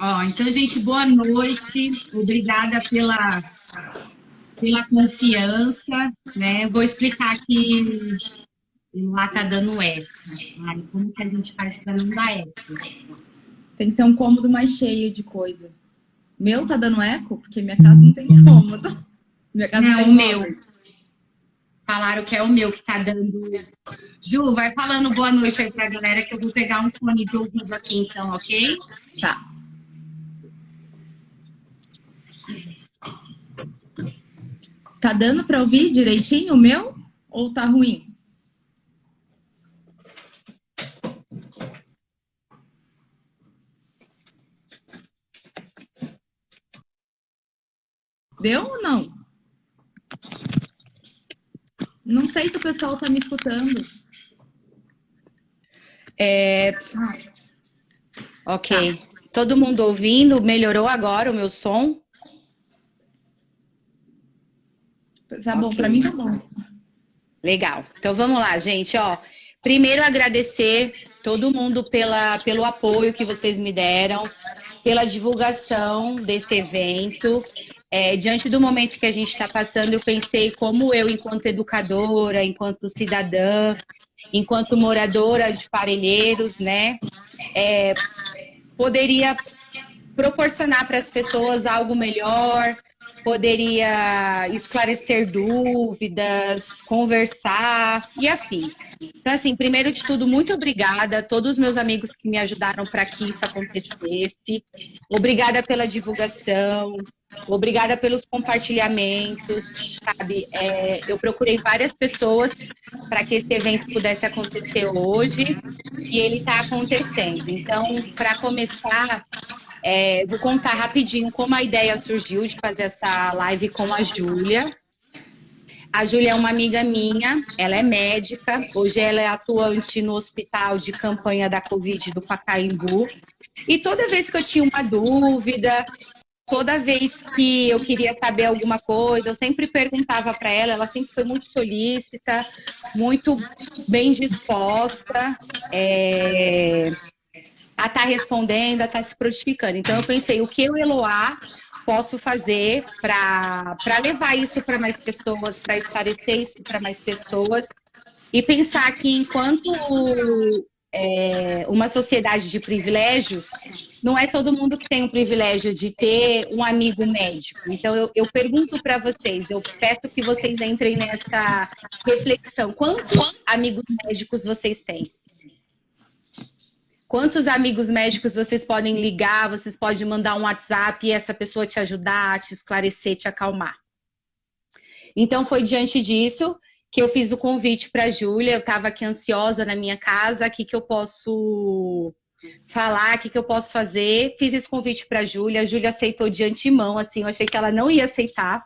Ó, então, gente, boa noite. Obrigada pela confiança, né? Vou explicar aqui lá tá dando eco. Ai, como que a gente faz para não dar eco? Tem que ser um cômodo mais cheio de coisa. Meu tá dando eco? Porque minha casa não tem cômodo. Minha casa não Não, tem o meu. móveis. Falaram que é o meu que tá dando. Ju, vai falando boa noite aí pra galera que eu vou pegar um fone de ouvido aqui então, ok? Tá. Tá dando pra ouvir direitinho o meu? Ou tá ruim? Deu ou não? Não sei se o pessoal tá me escutando. Tá. Ok. Todo mundo ouvindo? Melhorou agora o meu som? Tá bom, pra mim Ok. tá bom. Legal. Então vamos lá, gente. Ó, primeiro agradecer todo mundo pelo apoio que vocês me deram, pela divulgação desse evento. Diante do momento que a gente está passando, eu pensei como eu, enquanto educadora, enquanto cidadã, enquanto moradora de Parelheiros, né, poderia proporcionar para as pessoas algo melhor, poderia esclarecer dúvidas, conversar e afins. Então, assim, primeiro de tudo, muito obrigada a todos os meus amigos que me ajudaram para que isso acontecesse. Obrigada pela divulgação, obrigada pelos compartilhamentos, sabe? Eu procurei várias pessoas para que esse evento pudesse acontecer hoje e ele está acontecendo. Então, para começar, vou contar rapidinho como a ideia surgiu de fazer essa live com a Júlia. A Júlia é uma amiga minha, ela é médica, hoje ela é atuante no hospital de campanha da Covid do Pacaembu. E toda vez que eu tinha uma dúvida, toda vez que eu queria saber alguma coisa, eu sempre perguntava para ela, ela sempre foi muito solícita, muito bem disposta. A estar respondendo, a estar se prontificando. Então, eu pensei, o que eu, Eloá, posso fazer para levar isso para mais pessoas, para esclarecer isso para mais pessoas e pensar que enquanto uma sociedade de privilégios, não é todo mundo que tem o privilégio de ter um amigo médico. Então, eu pergunto para vocês, eu peço que vocês entrem nessa reflexão. Quantos amigos médicos vocês têm? Quantos amigos médicos vocês podem ligar, vocês podem mandar um WhatsApp e essa pessoa te ajudar, te esclarecer, te acalmar? Então, foi diante disso que eu fiz o convite para a Júlia. Eu estava aqui ansiosa na minha casa, o que, que eu posso falar, o que, que eu posso fazer. Fiz esse convite para a Júlia aceitou de antemão, assim, eu achei que ela não ia aceitar,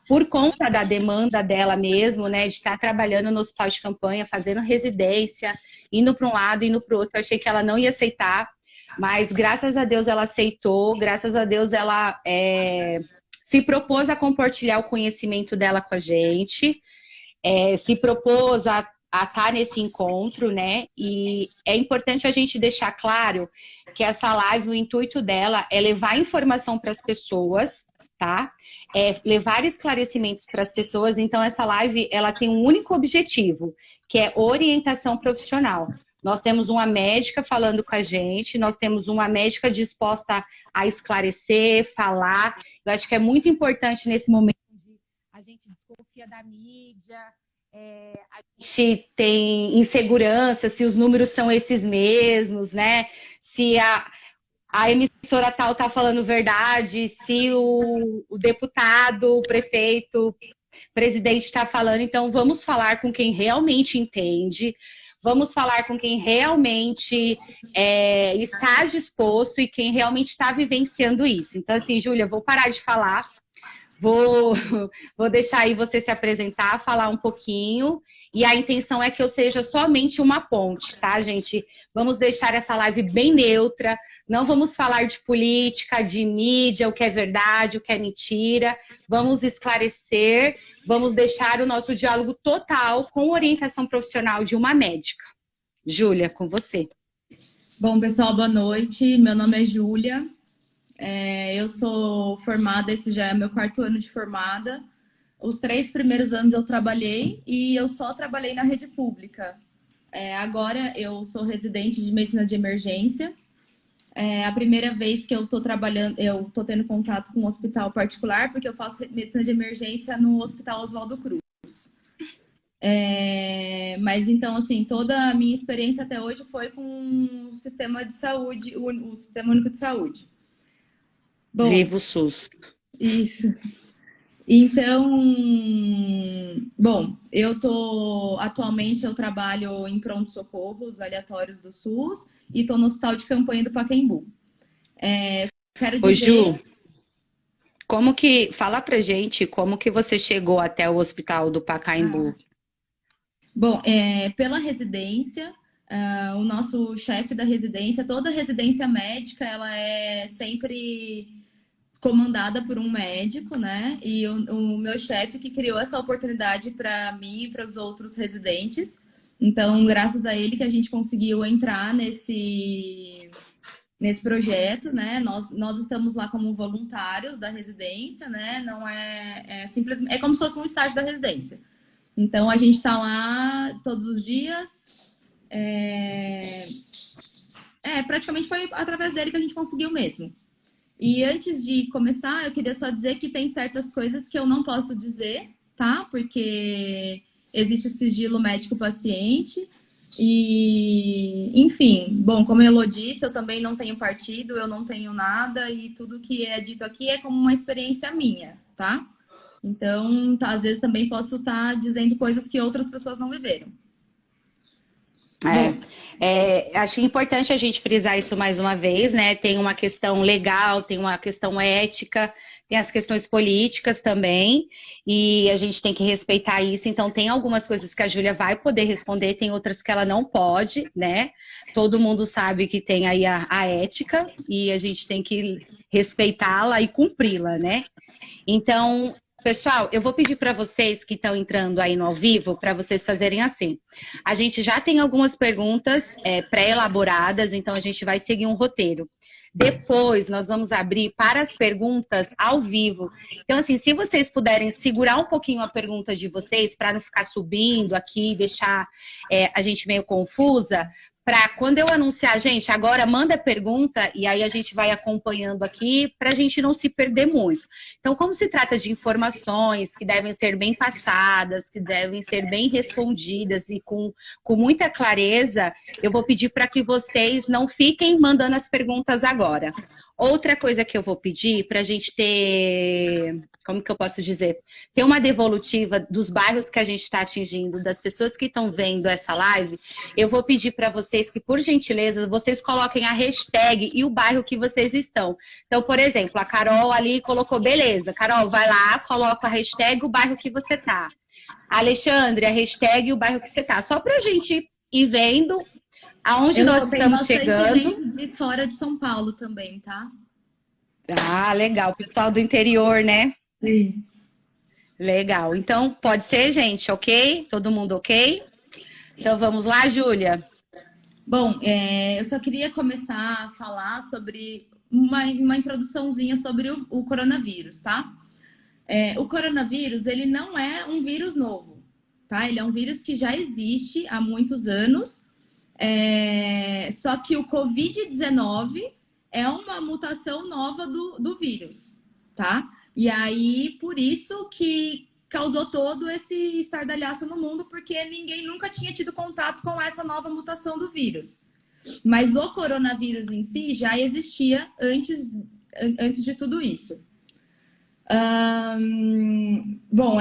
por conta da demanda dela mesmo, né, de estar trabalhando no hospital de campanha, fazendo residência, indo para um lado, indo para o outro. Eu achei que ela não ia aceitar, mas graças a Deus ela aceitou, graças a Deus ela se propôs a compartilhar o conhecimento dela com a gente, se propôs a estar nesse encontro, né? E é importante a gente deixar claro que essa live, o intuito dela é levar informação para as pessoas, tá? Levar esclarecimentos para as pessoas. Então, essa live, ela tem um único objetivo, que é orientação profissional. Nós temos uma médica falando com a gente, nós temos uma médica disposta a esclarecer, falar. Eu acho que é muito importante nesse momento de a gente desconfia da mídia, a gente tem insegurança se os números são esses mesmos, né? Se a emissora tal está falando verdade, se o deputado, o prefeito, presidente está falando. Então, vamos falar com quem realmente entende, vamos falar com quem realmente está disposto e quem realmente está vivenciando isso. Então, assim, Júlia, vou parar de falar. Vou, vou deixar aí você se apresentar, falar um pouquinho, e a intenção é que eu seja somente uma ponte, tá, gente? Vamos deixar essa live bem neutra, não vamos falar de política, de mídia, o que é verdade, o que é mentira, vamos esclarecer, vamos deixar o nosso diálogo total com orientação profissional de uma médica. Júlia, com você. Bom, pessoal, boa noite. Meu nome é Júlia. Eu sou formada, esse já é meu 4º ano de formada. Os 3 primeiros anos eu trabalhei e eu só trabalhei na rede pública. Agora eu sou residente de medicina de emergência. A primeira vez que eu tô trabalhando, eu tô tendo contato com um hospital particular, porque eu faço medicina de emergência no Hospital Oswaldo Cruz. Mas então, assim, toda a minha experiência até hoje foi com o sistema de saúde, o Sistema Único de Saúde. Bom, Viva o SUS. isso. Então, bom, atualmente eu trabalho em pronto-socorros aleatórios do SUS e estou no Hospital de Campanha do Pacaembu. Quero Ô, dizer... Ju, fala pra gente como que você chegou até o Hospital do Pacaembu? Bom, pela residência, o nosso chefe da residência, toda residência médica, ela é sempre comandada por um médico, né? E o meu chefe que criou essa oportunidade para mim e para os outros residentes. Então, graças a ele que a gente conseguiu entrar nesse projeto, né? Nós estamos lá como voluntários da residência, né? Não simplesmente, é como se fosse um estágio da residência. Então, a gente está lá todos os dias. Praticamente foi através dele que a gente conseguiu mesmo. E antes de começar, eu queria só dizer que tem certas coisas que eu não posso dizer, tá? Porque existe o sigilo médico-paciente. E, enfim, bom, como a Elô disse, eu também não tenho partido, eu não tenho nada, e tudo que é dito aqui é como uma experiência minha, tá? Então, às vezes também posso estar dizendo coisas que outras pessoas não viveram. Acho importante a gente frisar isso mais uma vez, né? Tem uma questão legal, tem uma questão ética, tem as questões políticas também, e a gente tem que respeitar isso. Então, tem algumas coisas que a Júlia vai poder responder, tem outras que ela não pode, né? Todo mundo sabe que tem aí a ética, e a gente tem que respeitá-la e cumpri-la, né? Então, pessoal, eu vou pedir para vocês que estão entrando aí no ao vivo, para vocês fazerem assim. A gente já tem algumas perguntas pré-elaboradas, então a gente vai seguir um roteiro. Depois, nós vamos abrir para as perguntas ao vivo. Então, assim, se vocês puderem segurar um pouquinho a pergunta de vocês, para não ficar subindo aqui, deixar a gente meio confusa, para quando eu anunciar, gente, agora manda pergunta e aí a gente vai acompanhando aqui para a gente não se perder muito. Então, como se trata de informações que devem ser bem passadas, que devem ser bem respondidas e com muita clareza, eu vou pedir para que vocês não fiquem mandando as perguntas agora. Outra coisa que eu vou pedir para a gente ter, como que eu posso dizer? Ter uma devolutiva dos bairros que a gente está atingindo, das pessoas que estão vendo essa live, eu vou pedir para vocês que, por gentileza, vocês coloquem a hashtag e o bairro que vocês estão. Então, por exemplo, a Carol ali colocou, beleza, Carol, vai lá, coloca a hashtag o bairro que você tá. Alexandre, a hashtag e o bairro que você tá. Só para a gente ir vendo aonde nós estamos chegando. Gente de fora de São Paulo também, tá? Ah, legal. Pessoal do interior, né? Sim. Legal. Então, pode ser, gente, ok? Todo mundo ok? Então, vamos lá, Júlia? Bom, eu só queria começar a falar sobre uma introduçãozinha sobre o coronavírus, tá? O coronavírus, ele não é um vírus novo, tá? Ele é um vírus que já existe há muitos anos, só que o Covid-19 é uma mutação nova do vírus, tá? E aí, por isso que causou todo esse estardalhaço no mundo, porque ninguém nunca tinha tido contato com essa nova mutação do vírus. Mas o coronavírus em si já existia antes de tudo isso. Bom,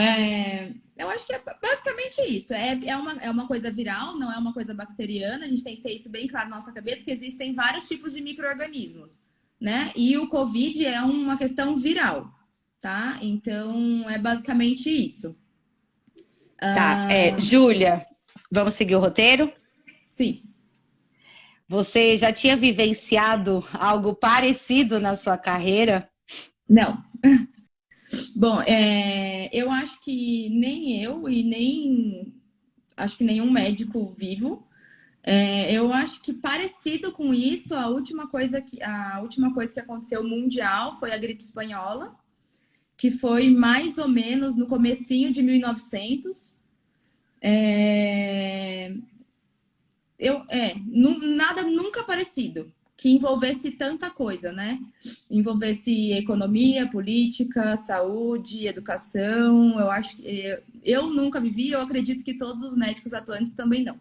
eu acho que é basicamente isso. É uma coisa viral, não é uma coisa bacteriana. A gente tem que ter isso bem claro na nossa cabeça, que existem vários tipos de micro-organismos, né? E o Covid é uma questão viral, tá? Então, é basicamente isso. Tá, Júlia, vamos seguir o roteiro? Sim. Você já tinha vivenciado algo parecido na sua carreira? Não. Bom, eu acho que nem eu e nem acho que nenhum médico vivo Eu acho que parecido com isso, a última coisa que aconteceu mundial foi a gripe espanhola, que foi mais ou menos no comecinho de 1900. Nada nunca parecido que envolvesse tanta coisa, né? Envolvesse economia, política, saúde, educação. Eu acho que eu nunca vivi, eu acredito que todos os médicos atuantes também não.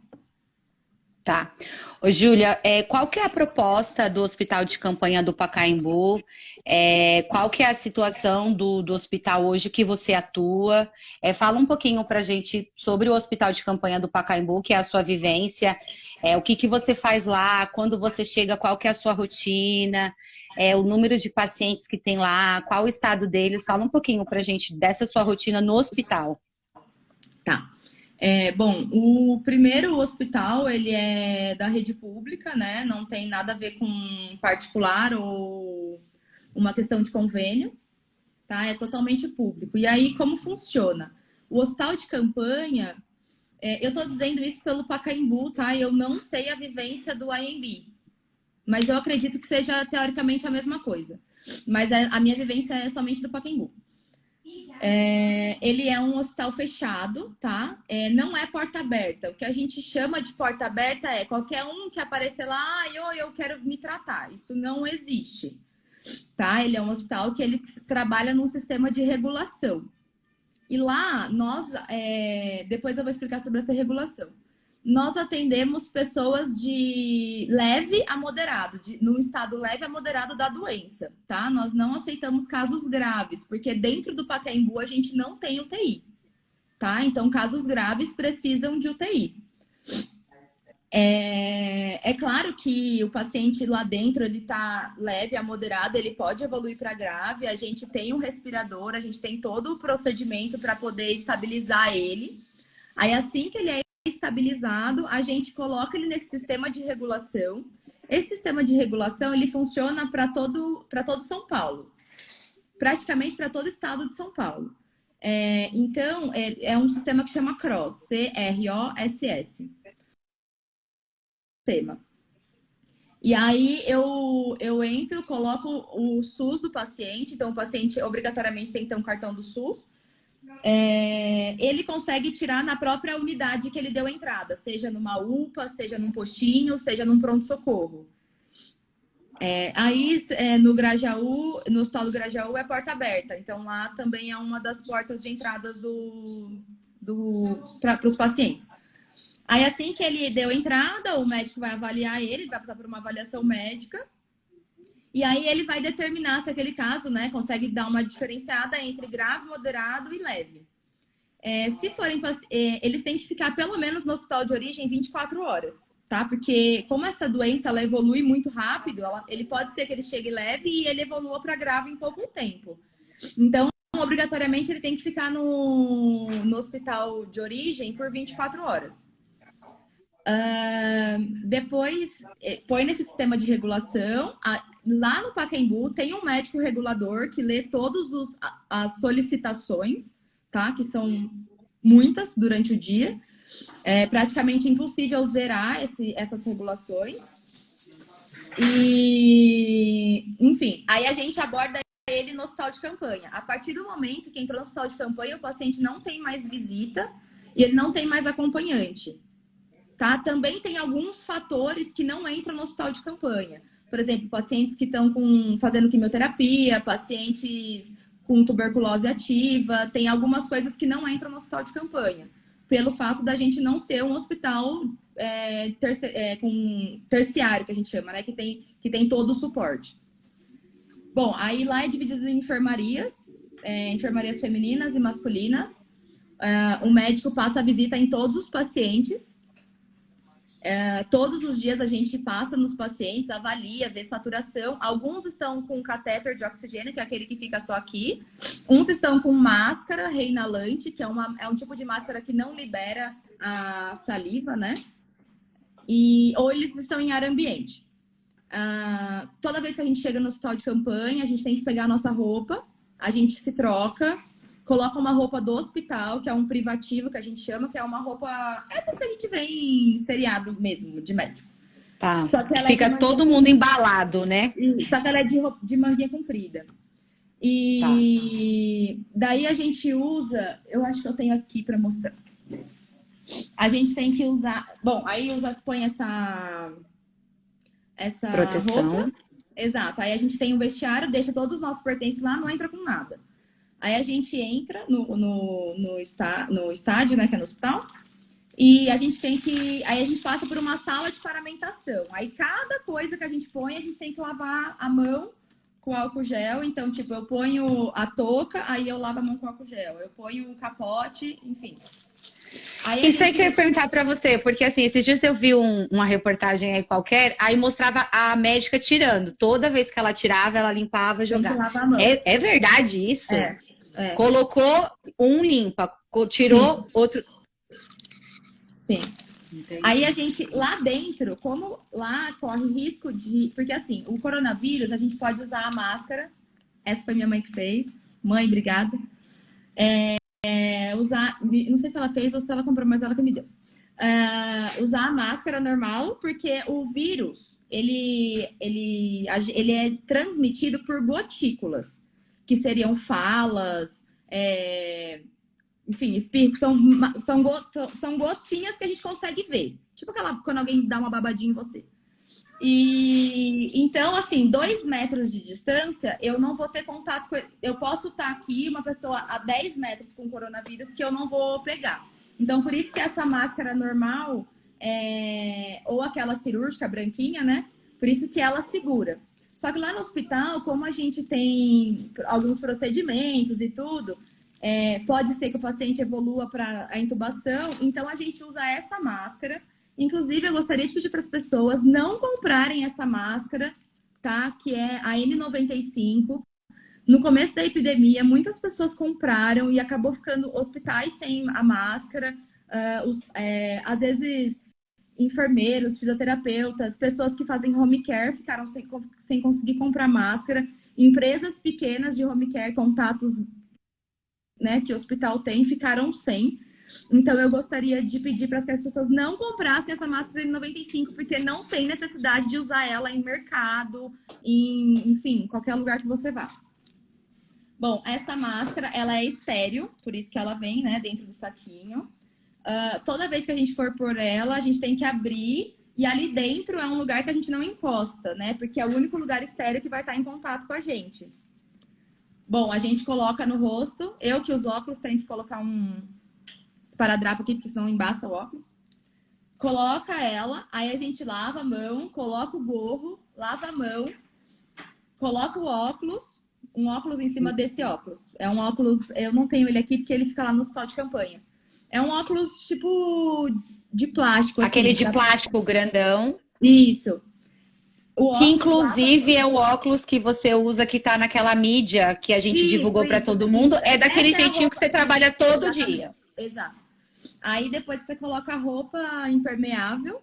Tá. Ô, Júlia, qual que é a proposta do Hospital de Campanha do Pacaembu? Qual que é a situação do hospital hoje que você atua? Fala um pouquinho pra gente sobre o Hospital de Campanha do Pacaembu, que é a sua vivência, o que que você faz lá, quando você chega, qual que é a sua rotina, o número de pacientes que tem lá, qual o estado deles? Fala um pouquinho pra gente dessa sua rotina no hospital. Tá. Bom, o primeiro hospital, ele é da rede pública, né? Não tem nada a ver com particular ou uma questão de convênio, tá? É totalmente público. E aí, como funciona? O hospital de campanha, eu tô dizendo isso pelo Pacaembu, tá? Eu não sei a vivência do AMB, mas eu acredito que seja teoricamente a mesma coisa. Mas a minha vivência é somente do Pacaembu. Ele é um hospital fechado, tá? Não é porta aberta. O que a gente chama de porta aberta é qualquer um que aparecer lá, eu quero me tratar. Isso não existe, tá? Ele é um hospital que ele trabalha num sistema de regulação. E lá, depois eu vou explicar sobre essa regulação. Nós atendemos pessoas de leve a moderado, num estado leve a moderado da doença, tá? Nós não aceitamos casos graves, porque dentro do Pacaembu a gente não tem UTI, tá? Então, casos graves precisam de UTI. É claro que o paciente lá dentro, ele tá leve a moderado, ele pode evoluir para grave, a gente tem um respirador, a gente tem todo o procedimento para poder estabilizar ele. Aí, assim que ele é estabilizado, a gente coloca ele nesse sistema de regulação. Esse sistema de regulação, ele funciona para todo São Paulo. Praticamente para todo o estado de São Paulo. Então, é um sistema que chama CROSS, C-R-O-S-S. Sistema. E aí, eu entro, coloco o SUS do paciente. Então, o paciente obrigatoriamente tem que ter um cartão do SUS. Ele consegue tirar na própria unidade que ele deu entrada, seja numa UPA, seja num postinho, seja num pronto-socorro. No Grajaú, no Hospital do Grajaú é porta aberta, então lá também é uma das portas de entrada para os pacientes. Aí assim que ele deu entrada, o médico vai avaliar ele vai passar por uma avaliação médica. E aí ele vai determinar se aquele caso, né, consegue dar uma diferenciada entre grave, moderado e leve. Se forem, eles têm que ficar pelo menos no hospital de origem 24 horas, tá? Porque como essa doença ela evolui muito rápido, ele pode ser que ele chegue leve e ele evolua para grave em pouco tempo. Então, obrigatoriamente, ele tem que ficar no hospital de origem por 24 horas. Depois, põe nesse sistema de regulação. Lá no Pacaembu tem um médico regulador que lê todas as solicitações, tá? Que são muitas durante o dia. É praticamente impossível zerar essas regulações. E, enfim, aí a gente aborda ele no hospital de campanha. A partir do momento que entrou no hospital de campanha, o paciente não tem mais visita e ele não tem mais acompanhante. Tá? Também tem alguns fatores que não entram no hospital de campanha. Por exemplo, pacientes que estão fazendo quimioterapia, pacientes com tuberculose ativa, tem algumas coisas que não entram no hospital de campanha, pelo fato da gente não ser um hospital terciário, que a gente chama, né? Que tem todo o suporte. Bom, aí lá é dividido em enfermarias, enfermarias femininas e masculinas. O médico passa a visita em todos os pacientes. Todos os dias a gente passa nos pacientes, avalia, vê saturação. Alguns estão com catéter de oxigênio, que é aquele que fica só aqui. Uns estão com máscara reinalante, que é um tipo de máscara que não libera a saliva, né? Ou eles estão em ar ambiente. Toda vez que a gente chega no hospital de campanha, a gente tem que pegar a nossa roupa, a gente se troca, coloca uma roupa do hospital, que é um privativo, que a gente chama, que é uma roupa... Essas que a gente vê em seriado mesmo, de médico. Tá. Só que ela Fica todo mundo embalado, né? Só que ela é de manguinha comprida. E daí a gente usa... Eu acho que eu tenho aqui para mostrar. A gente tem que usar... Bom, aí põe essa Proteção. roupa. Exato. Aí a gente tem o vestiário, deixa todos os nossos pertences lá, não entra com nada. Aí a gente entra no estádio, né, que é no hospital, e a gente tem que... Aí a gente passa por uma sala de paramentação. Aí cada coisa que a gente põe, a gente tem que lavar a mão com álcool gel. Então, tipo, eu ponho a touca, aí eu lavo a mão com álcool gel. Eu ponho o capote, enfim. Aí Isso aí que eu ia perguntar pra você, porque assim, esses dias eu vi uma reportagem aí qualquer, aí mostrava a médica tirando. Toda vez que ela tirava, ela limpava e jogava. Lavar a mão. É verdade isso? É. Colocou um, limpa. Tirou. Sim. Outro. Sim. Entendi. Aí a gente, lá dentro, como lá corre risco de... Porque assim, o coronavírus, a gente pode usar a máscara. Essa foi minha mãe que fez. Mãe, obrigada. Usar... Não sei se ela fez ou se ela comprou, mas ela que me deu. Usar a máscara normal, porque o vírus, ele é transmitido por gotículas, que seriam falas, enfim, espirros, são gotinhas que a gente consegue ver. Tipo quando alguém dá uma babadinha em você. E então, assim, 2 metros de distância, eu não vou ter contato com... Eu posso estar aqui, uma pessoa a 10 metros com coronavírus, que eu não vou pegar. Então, por isso que essa máscara normal, ou aquela cirúrgica branquinha, né? Por isso que ela segura. Só que lá no hospital, como a gente tem alguns procedimentos e tudo, pode ser que o paciente evolua para a intubação, então a gente usa essa máscara. Inclusive, eu gostaria de pedir para as pessoas não comprarem essa máscara, tá? Que é a N95. No começo da epidemia, muitas pessoas compraram e acabou ficando hospitais sem a máscara. Às vezes, enfermeiros, fisioterapeutas, pessoas que fazem home care ficaram sem conseguir comprar máscara. Empresas pequenas de home care, contatos, né, que o hospital tem, ficaram sem. Então, eu gostaria de pedir para que as pessoas não comprassem essa máscara N95, porque não tem necessidade de usar ela em mercado, enfim, qualquer lugar que você vá. Bom, essa máscara, ela é estéril, por isso que ela vem, né, dentro do saquinho. Toda vez que a gente for por ela, a gente tem que abrir, e ali dentro é um lugar que a gente não encosta, né, porque é o único lugar estéril que vai estar em contato com a gente. Bom, a gente coloca no rosto, eu que uso óculos tenho que colocar um esparadrapo aqui, porque senão embaça o óculos. Coloca ela, aí a gente lava a mão, coloca o gorro, lava a mão, coloca o óculos, um óculos em cima desse óculos. É um óculos, eu não tenho ele aqui porque ele fica lá no hospital de campanha. É um óculos tipo de plástico. Aquele assim, de plástico grandão. Isso. Que inclusive é o óculos que você usa que tá naquela mídia que a gente divulgou para todo mundo. É daquele jeitinho que você trabalha todo dia. Exato. Aí depois você coloca a roupa impermeável.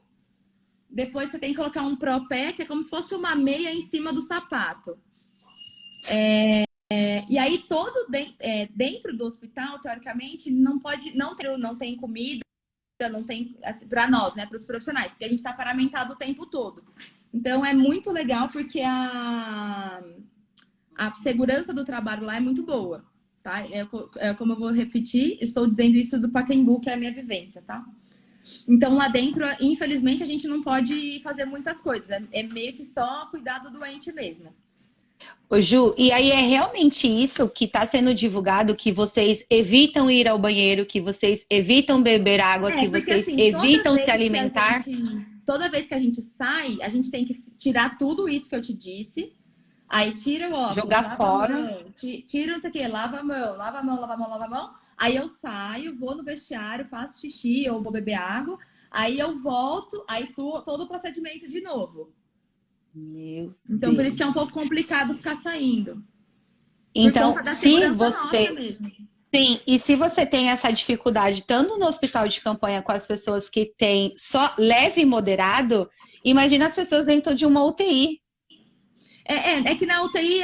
Depois você tem que colocar um propé, que é como se fosse uma meia em cima do sapato. E aí dentro do hospital, teoricamente, não tem comida, não tem, assim, para nós, né, para os profissionais, porque a gente está paramentado o tempo todo. Então é muito legal porque a segurança do trabalho lá é muito boa. Tá? Como eu vou repetir, estou dizendo isso do Pacaembu, que é a minha vivência, tá? Então, lá dentro, infelizmente, a gente não pode fazer muitas coisas. É meio que só cuidar do doente mesmo. Ô, Ju, e aí é realmente isso que está sendo divulgado, que vocês evitam ir ao banheiro, que vocês evitam beber água, que porque, vocês assim, evitam se alimentar? Toda vez que a gente sai, a gente tem que tirar tudo isso que eu te disse. Aí tira o óculos, jogar fora. Tira isso aqui, lava a mão, lava a mão, lava a mão, lava a mão. Aí eu saio, vou no vestiário, faço xixi ou vou beber água. Aí eu volto, aí todo o procedimento de novo. Então, por isso que é um pouco complicado ficar saindo. Então, se você... Sim, e se você tem essa dificuldade, estando no hospital de campanha com as pessoas que têm só leve e moderado, imagina as pessoas dentro de uma UTI. É que na UTI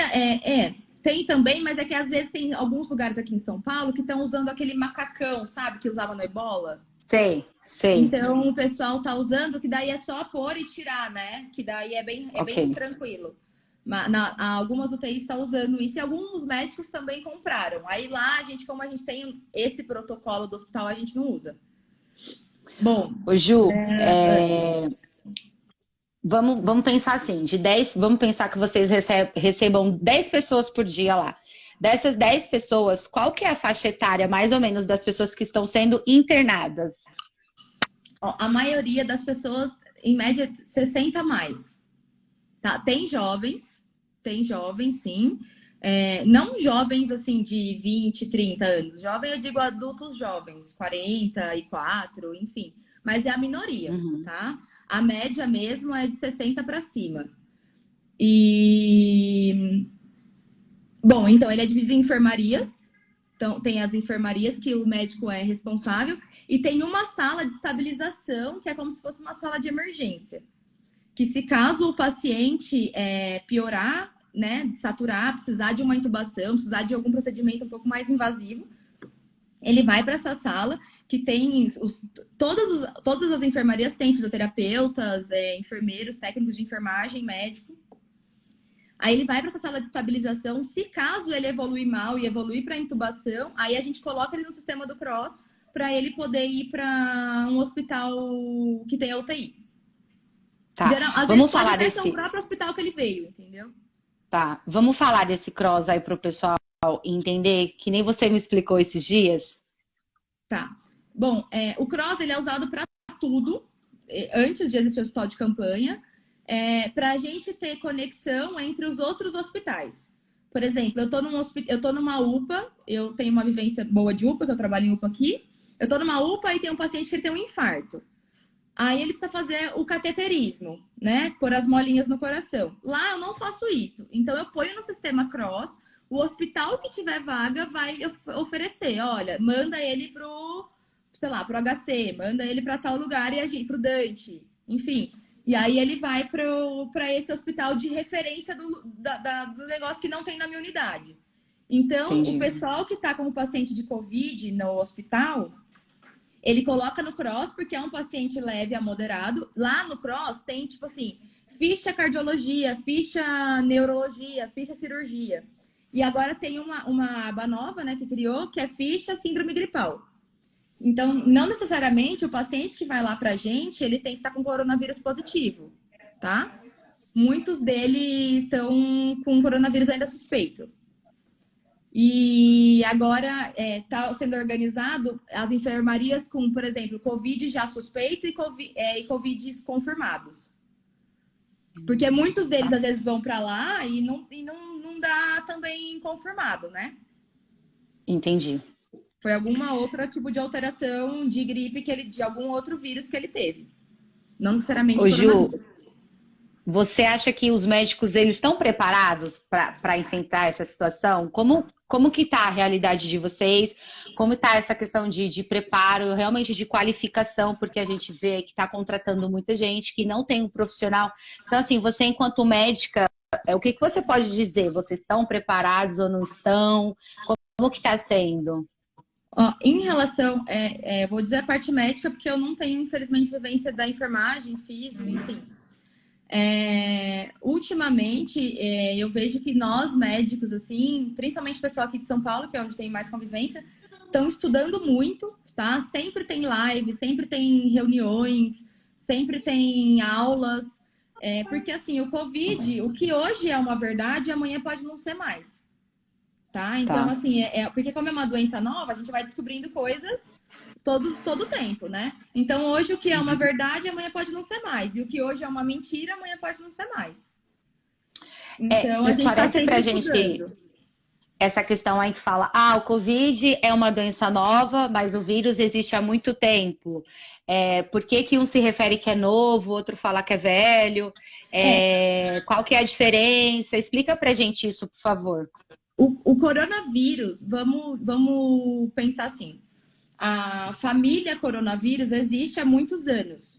Tem também, mas é que às vezes tem alguns lugares aqui em São Paulo que estão usando aquele macacão, sabe? Que usava no Ebola. Sei, sei. Então o pessoal tá usando, que daí é só pôr e tirar, né? Que daí é Ok. bem tranquilo. Algumas UTIs estão usando isso e alguns médicos também compraram. Aí lá, como a gente tem esse protocolo do hospital, a gente não usa. Bom, Ô, Ju, vamos pensar assim, vamos pensar que vocês recebam 10 pessoas por dia lá. Dessas 10 pessoas, qual que é a faixa etária, mais ou menos, das pessoas que estão sendo internadas? ó, a maioria das pessoas, em média, 60 a mais. Tá? Tem jovens, sim. Não jovens assim de 20, 30 anos. Jovem, eu digo adultos jovens, 44, enfim. Mas é a minoria, Uhum. tá? A média mesmo é de 60 para cima. E bom, então ele é dividido em enfermarias. Então, tem as enfermarias que o médico é responsável, e tem uma sala de estabilização, que é como se fosse uma sala de emergência. Que se caso o paciente piorar, né, saturar, precisar de uma intubação, precisar de algum procedimento um pouco mais invasivo, ele vai para essa sala que tem todas as enfermarias têm fisioterapeutas, enfermeiros, técnicos de enfermagem, médico. Aí ele vai para essa sala de estabilização. Se caso ele evoluir mal e evoluir para intubação, aí a gente coloca ele no sistema do CROSS para ele poder ir para um hospital que tem UTI. Tá. Às vezes Vamos pode falar até ser o desse. próprio hospital que ele veio, entendeu? Tá. Vamos falar desse cross aí pro pessoal entender, que nem você me explicou esses dias. Tá. Bom, o CROSS ele é usado para tudo, antes de existir o hospital de campanha, para a gente ter conexão entre os outros hospitais. Por exemplo, eu tô numa UPA, eu tenho uma vivência boa de UPA, que eu trabalho em UPA aqui. Eu tô numa UPA e tem um paciente que ele tem um infarto. Aí ele precisa fazer o cateterismo, né? Pôr as molinhas no coração. Lá eu não faço isso. Então eu ponho no sistema CROSS, o hospital que tiver vaga vai oferecer. Olha, manda ele pro, sei lá, pro HC, manda ele para tal lugar e a gente, pro Dante, enfim. E aí ele vai para esse hospital de referência do negócio que não tem na minha unidade. Então, o Entendi. pessoal que está com o paciente de Covid no hospital, ele coloca no CROSS porque é um paciente leve a moderado. Lá no CROSS tem, tipo assim, ficha cardiologia, ficha neurologia, ficha cirurgia. E agora tem uma aba nova, né, que criou, que é ficha síndrome gripal. Então, não necessariamente o paciente que vai lá pra gente, ele tem que estar com coronavírus positivo, tá? Muitos deles estão com coronavírus ainda suspeito. E agora está sendo organizado as enfermarias com, por exemplo, Covid já suspeito e Covid confirmados. Porque muitos deles, às vezes, vão para lá e não dá também confirmado, né? Entendi. Foi alguma outra tipo de alteração de gripe de algum outro vírus que ele teve. Não necessariamente Ô, Ju, coronavírus. você acha que os médicos eles estão preparados para enfrentar essa situação? Como que está a realidade de vocês? Como está essa questão de preparo, realmente de qualificação? Porque a gente vê que está contratando muita gente que não tem um profissional. Então, assim, você enquanto médica, o que você pode dizer? Vocês estão preparados ou não estão? Como que está sendo? Ó, em relação, vou dizer a parte médica, porque eu não tenho, infelizmente, vivência da enfermagem, físico, enfim. Ultimamente, eu vejo que nós médicos, assim, principalmente o pessoal aqui de São Paulo, que é onde tem mais convivência, estão estudando muito, tá? Sempre tem live, sempre tem reuniões, sempre tem aulas, porque assim, o Covid, o que hoje é uma verdade, amanhã pode não ser mais, tá? Então, Tá. assim, porque como é uma doença nova, a gente vai descobrindo coisas todo tempo, né? Então, hoje o que é uma verdade, amanhã pode não ser mais. E o que hoje é uma mentira, amanhã pode não ser mais. Então, a gente está Esclarece sempre pra gente estudando. essa questão aí que fala, o Covid é uma doença nova, mas o vírus existe há muito tempo. Por que um se refere que é novo, outro fala que é velho? Qual que é a diferença? Explica pra gente isso, por favor. O coronavírus, vamos pensar assim. A família coronavírus existe há muitos anos,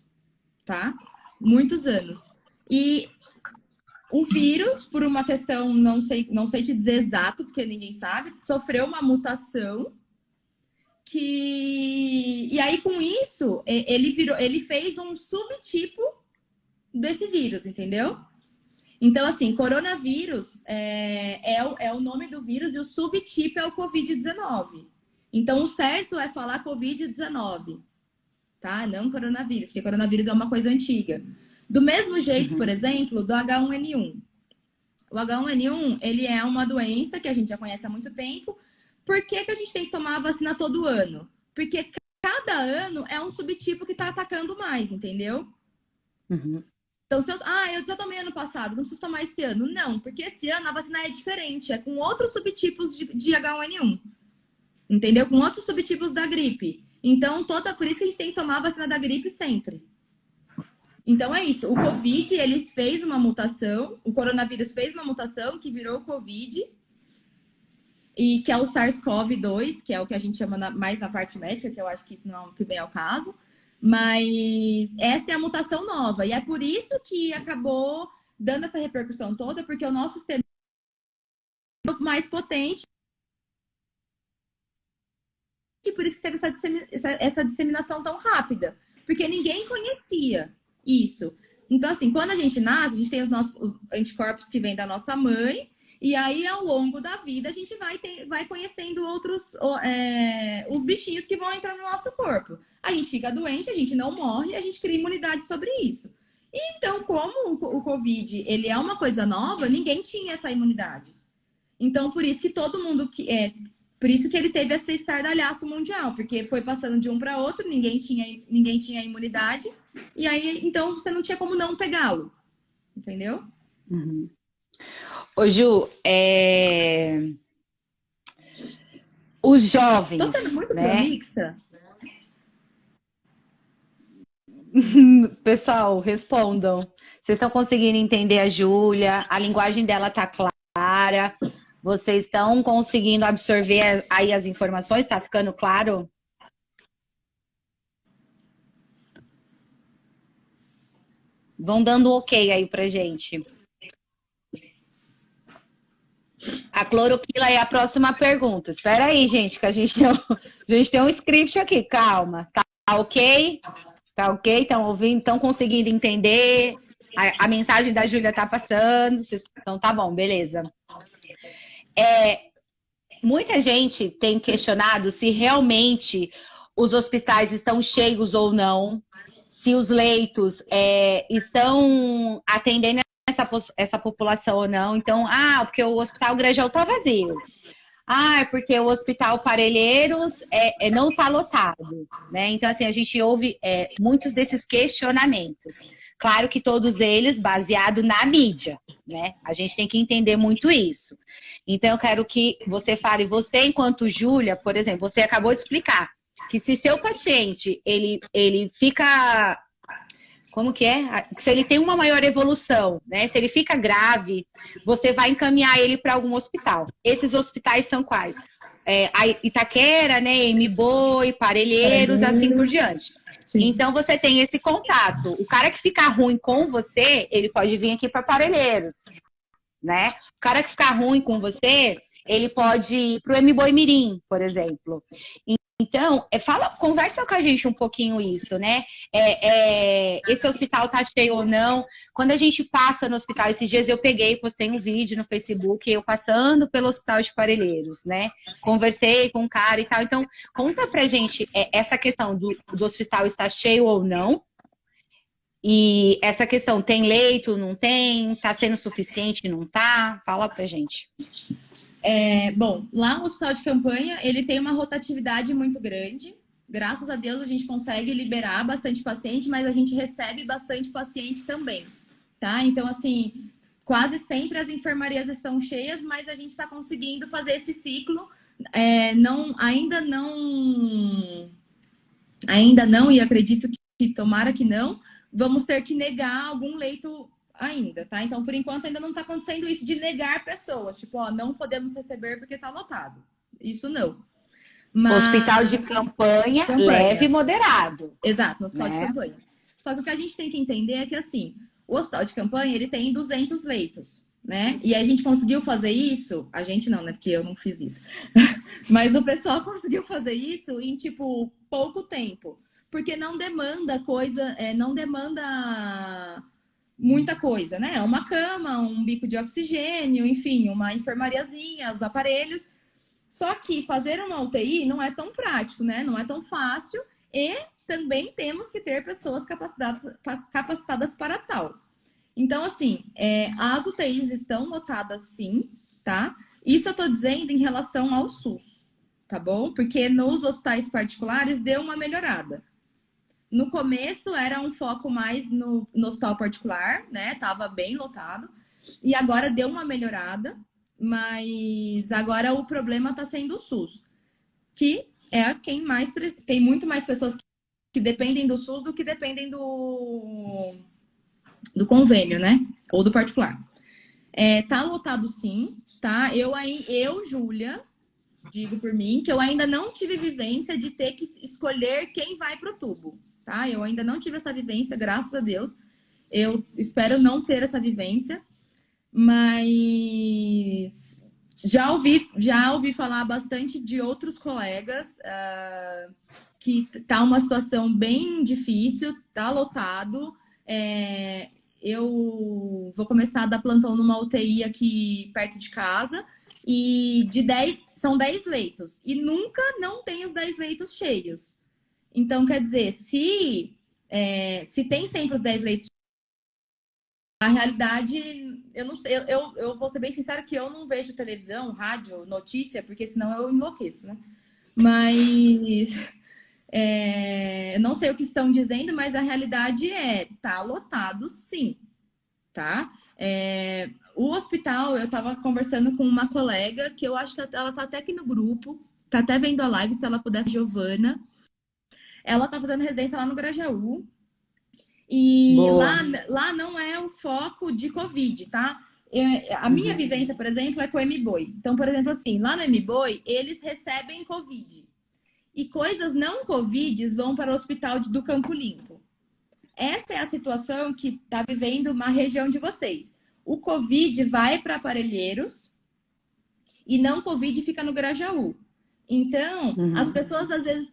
tá? Muitos anos. E O vírus, por uma questão, não sei te dizer exato, porque ninguém sabe, sofreu uma mutação e aí com isso ele fez um subtipo desse vírus, entendeu? Então, assim, coronavírus é o nome do vírus e o subtipo é o Covid-19. Então, o certo é falar Covid-19, tá? Não coronavírus, porque coronavírus é uma coisa antiga. Do mesmo jeito, por exemplo, do H1N1. O H1N1, ele é uma doença que a gente já conhece há muito tempo. Por que a gente tem que tomar a vacina todo ano? Porque cada ano é um subtipo que tá atacando mais, entendeu? Uhum. Então, eu já tomei ano passado, não preciso tomar esse ano. Não, porque esse ano a vacina é diferente, é com outros subtipos de H1N1. Entendeu? Com outros subtipos da gripe. Então, por isso que a gente tem que tomar a vacina da gripe sempre. Então, é isso. O Covid, ele fez uma mutação, o coronavírus fez uma mutação que virou o Covid, e que é o SARS-CoV-2, que é o que a gente chama mais na parte médica, que eu acho que isso não é o que vem ao caso. Mas essa é a mutação nova. E é por isso que acabou dando essa repercussão toda, porque o nosso sistema é mais potente. E por isso que teve essa disseminação tão rápida. Porque ninguém conhecia isso. Então, assim, quando a gente nasce, a gente tem os anticorpos que vêm da nossa mãe. E aí, ao longo da vida, a gente vai conhecendo os bichinhos que vão entrar no nosso corpo. A gente fica doente, a gente não morre, a gente cria imunidade sobre isso. Então, como o Covid ele é uma coisa nova, ninguém tinha essa imunidade. Então, por isso que todo mundo... por isso que ele teve esse estardalhaço mundial, porque foi passando de um para outro, ninguém tinha imunidade, e aí, então, você não tinha como não pegá-lo. Entendeu? Uhum. Ô, Ju, os jovens, tô sendo muito né? prolixa. Pessoal, respondam. Vocês estão conseguindo entender a Júlia? A linguagem dela tá clara? Vocês estão conseguindo absorver aí as informações? Tá ficando claro? Vão dando ok aí pra gente. A cloroquina é a próxima pergunta. Espera aí, gente, que a gente tem um script aqui. Calma. Tá ok? Tá ok? Estão ouvindo? Estão conseguindo entender? A mensagem da Júlia tá passando? Então tá bom, beleza. Muita gente tem questionado se realmente os hospitais estão cheios ou não, se os leitos estão atendendo essa população ou não. Então, porque o Hospital Grajaú está vazio. É porque o Hospital Parelheiros não está lotado, né? Então, assim, a gente ouve muitos desses questionamentos. Claro que todos eles baseados na mídia, né? A gente tem que entender muito isso. Então, eu quero que você fale, você enquanto Júlia, por exemplo, você acabou de explicar que se seu paciente, ele fica... Como que é? Se ele tem uma maior evolução, né? Se ele fica grave, você vai encaminhar ele para algum hospital. Esses hospitais são quais? A Itaquera, né? Mboi, Parelheiros, assim por diante. Sim. Então, você tem esse contato. O cara que ficar ruim com você, ele pode vir aqui para Parelheiros, né? O cara que ficar ruim com você, ele pode ir para o Mboi Mirim, por exemplo. Então, conversa com a gente um pouquinho isso, né? Esse hospital tá cheio ou não? Quando a gente passa no hospital, esses dias eu postei um vídeo no Facebook, eu passando pelo Hospital de Parelheiros, né? Conversei com um cara e tal. Então, conta pra gente essa questão do hospital estar cheio ou não. E essa questão, tem leito, não tem? Tá sendo suficiente, não tá? Fala pra gente. Bom, lá no hospital de campanha, ele tem uma rotatividade muito grande. Graças a Deus, a gente consegue liberar bastante paciente, mas a gente recebe bastante paciente também, tá? Então, assim, quase sempre as enfermarias estão cheias, mas a gente está conseguindo fazer esse ciclo. Ainda não, e acredito que tomara que não, vamos ter que negar algum leito ainda, tá? Então, por enquanto, ainda não tá acontecendo isso de negar pessoas. Tipo, não podemos receber porque tá lotado. Isso não. Mas... Hospital de campanha, leve e moderado. Exato, no hospital de campanha. Só que o que a gente tem que entender é que, assim, O hospital de campanha, ele tem 200 leitos, né? E a gente conseguiu fazer isso, a gente não, né? Porque eu não fiz isso. Mas o pessoal conseguiu fazer isso em, tipo, pouco tempo. Porque não demanda coisa, não demanda muita coisa, né? Uma cama, um bico de oxigênio, enfim, uma enfermariazinha, os aparelhos. Só que fazer uma UTI não é tão prático, né? Não é tão fácil e também temos que ter pessoas capacitadas para tal. Então, assim, as UTIs estão lotadas sim, tá? Isso eu tô dizendo em relação ao SUS, tá bom? Porque nos hospitais particulares deu uma melhorada. No começo era um foco mais no hospital particular, né? Tava bem lotado. E agora deu uma melhorada, mas agora o problema tá sendo o SUS, que é quem mais tem muito mais pessoas que dependem do SUS do que dependem do convênio, né? Ou do particular. Tá lotado sim, tá? Eu, Júlia, digo por mim, que eu ainda não tive vivência de ter que escolher quem vai pro tubo, tá? Eu ainda não tive essa vivência, graças a Deus. Eu espero não ter essa vivência, mas já ouvi falar bastante de outros colegas que tá uma situação bem difícil, tá lotado. Eu vou começar a dar plantão numa UTI aqui perto de casa e são 10 leitos e nunca não tem os 10 leitos cheios. Então, quer dizer, se tem sempre os 10 leitos, a realidade, eu não sei, eu vou ser bem sincera que eu não vejo televisão, rádio, notícia, porque senão eu enlouqueço, né? Mas eu não sei o que estão dizendo, mas a realidade tá lotado sim, tá? O hospital, eu tava conversando com uma colega, que eu acho que ela tá até aqui no grupo, tá até vendo a live, se ela puder, Giovana. Ela tá fazendo residência lá no Grajaú. E lá não é o foco de Covid, tá? A minha vivência, por exemplo, é com o MBoi. Então, por exemplo, assim, lá no MBoi, eles recebem Covid. E coisas não Covid vão para o hospital do Campo Limpo. Essa é a situação que está vivendo uma região de vocês. O Covid vai para Parelheiros e não Covid fica no Grajaú. Então, as pessoas às vezes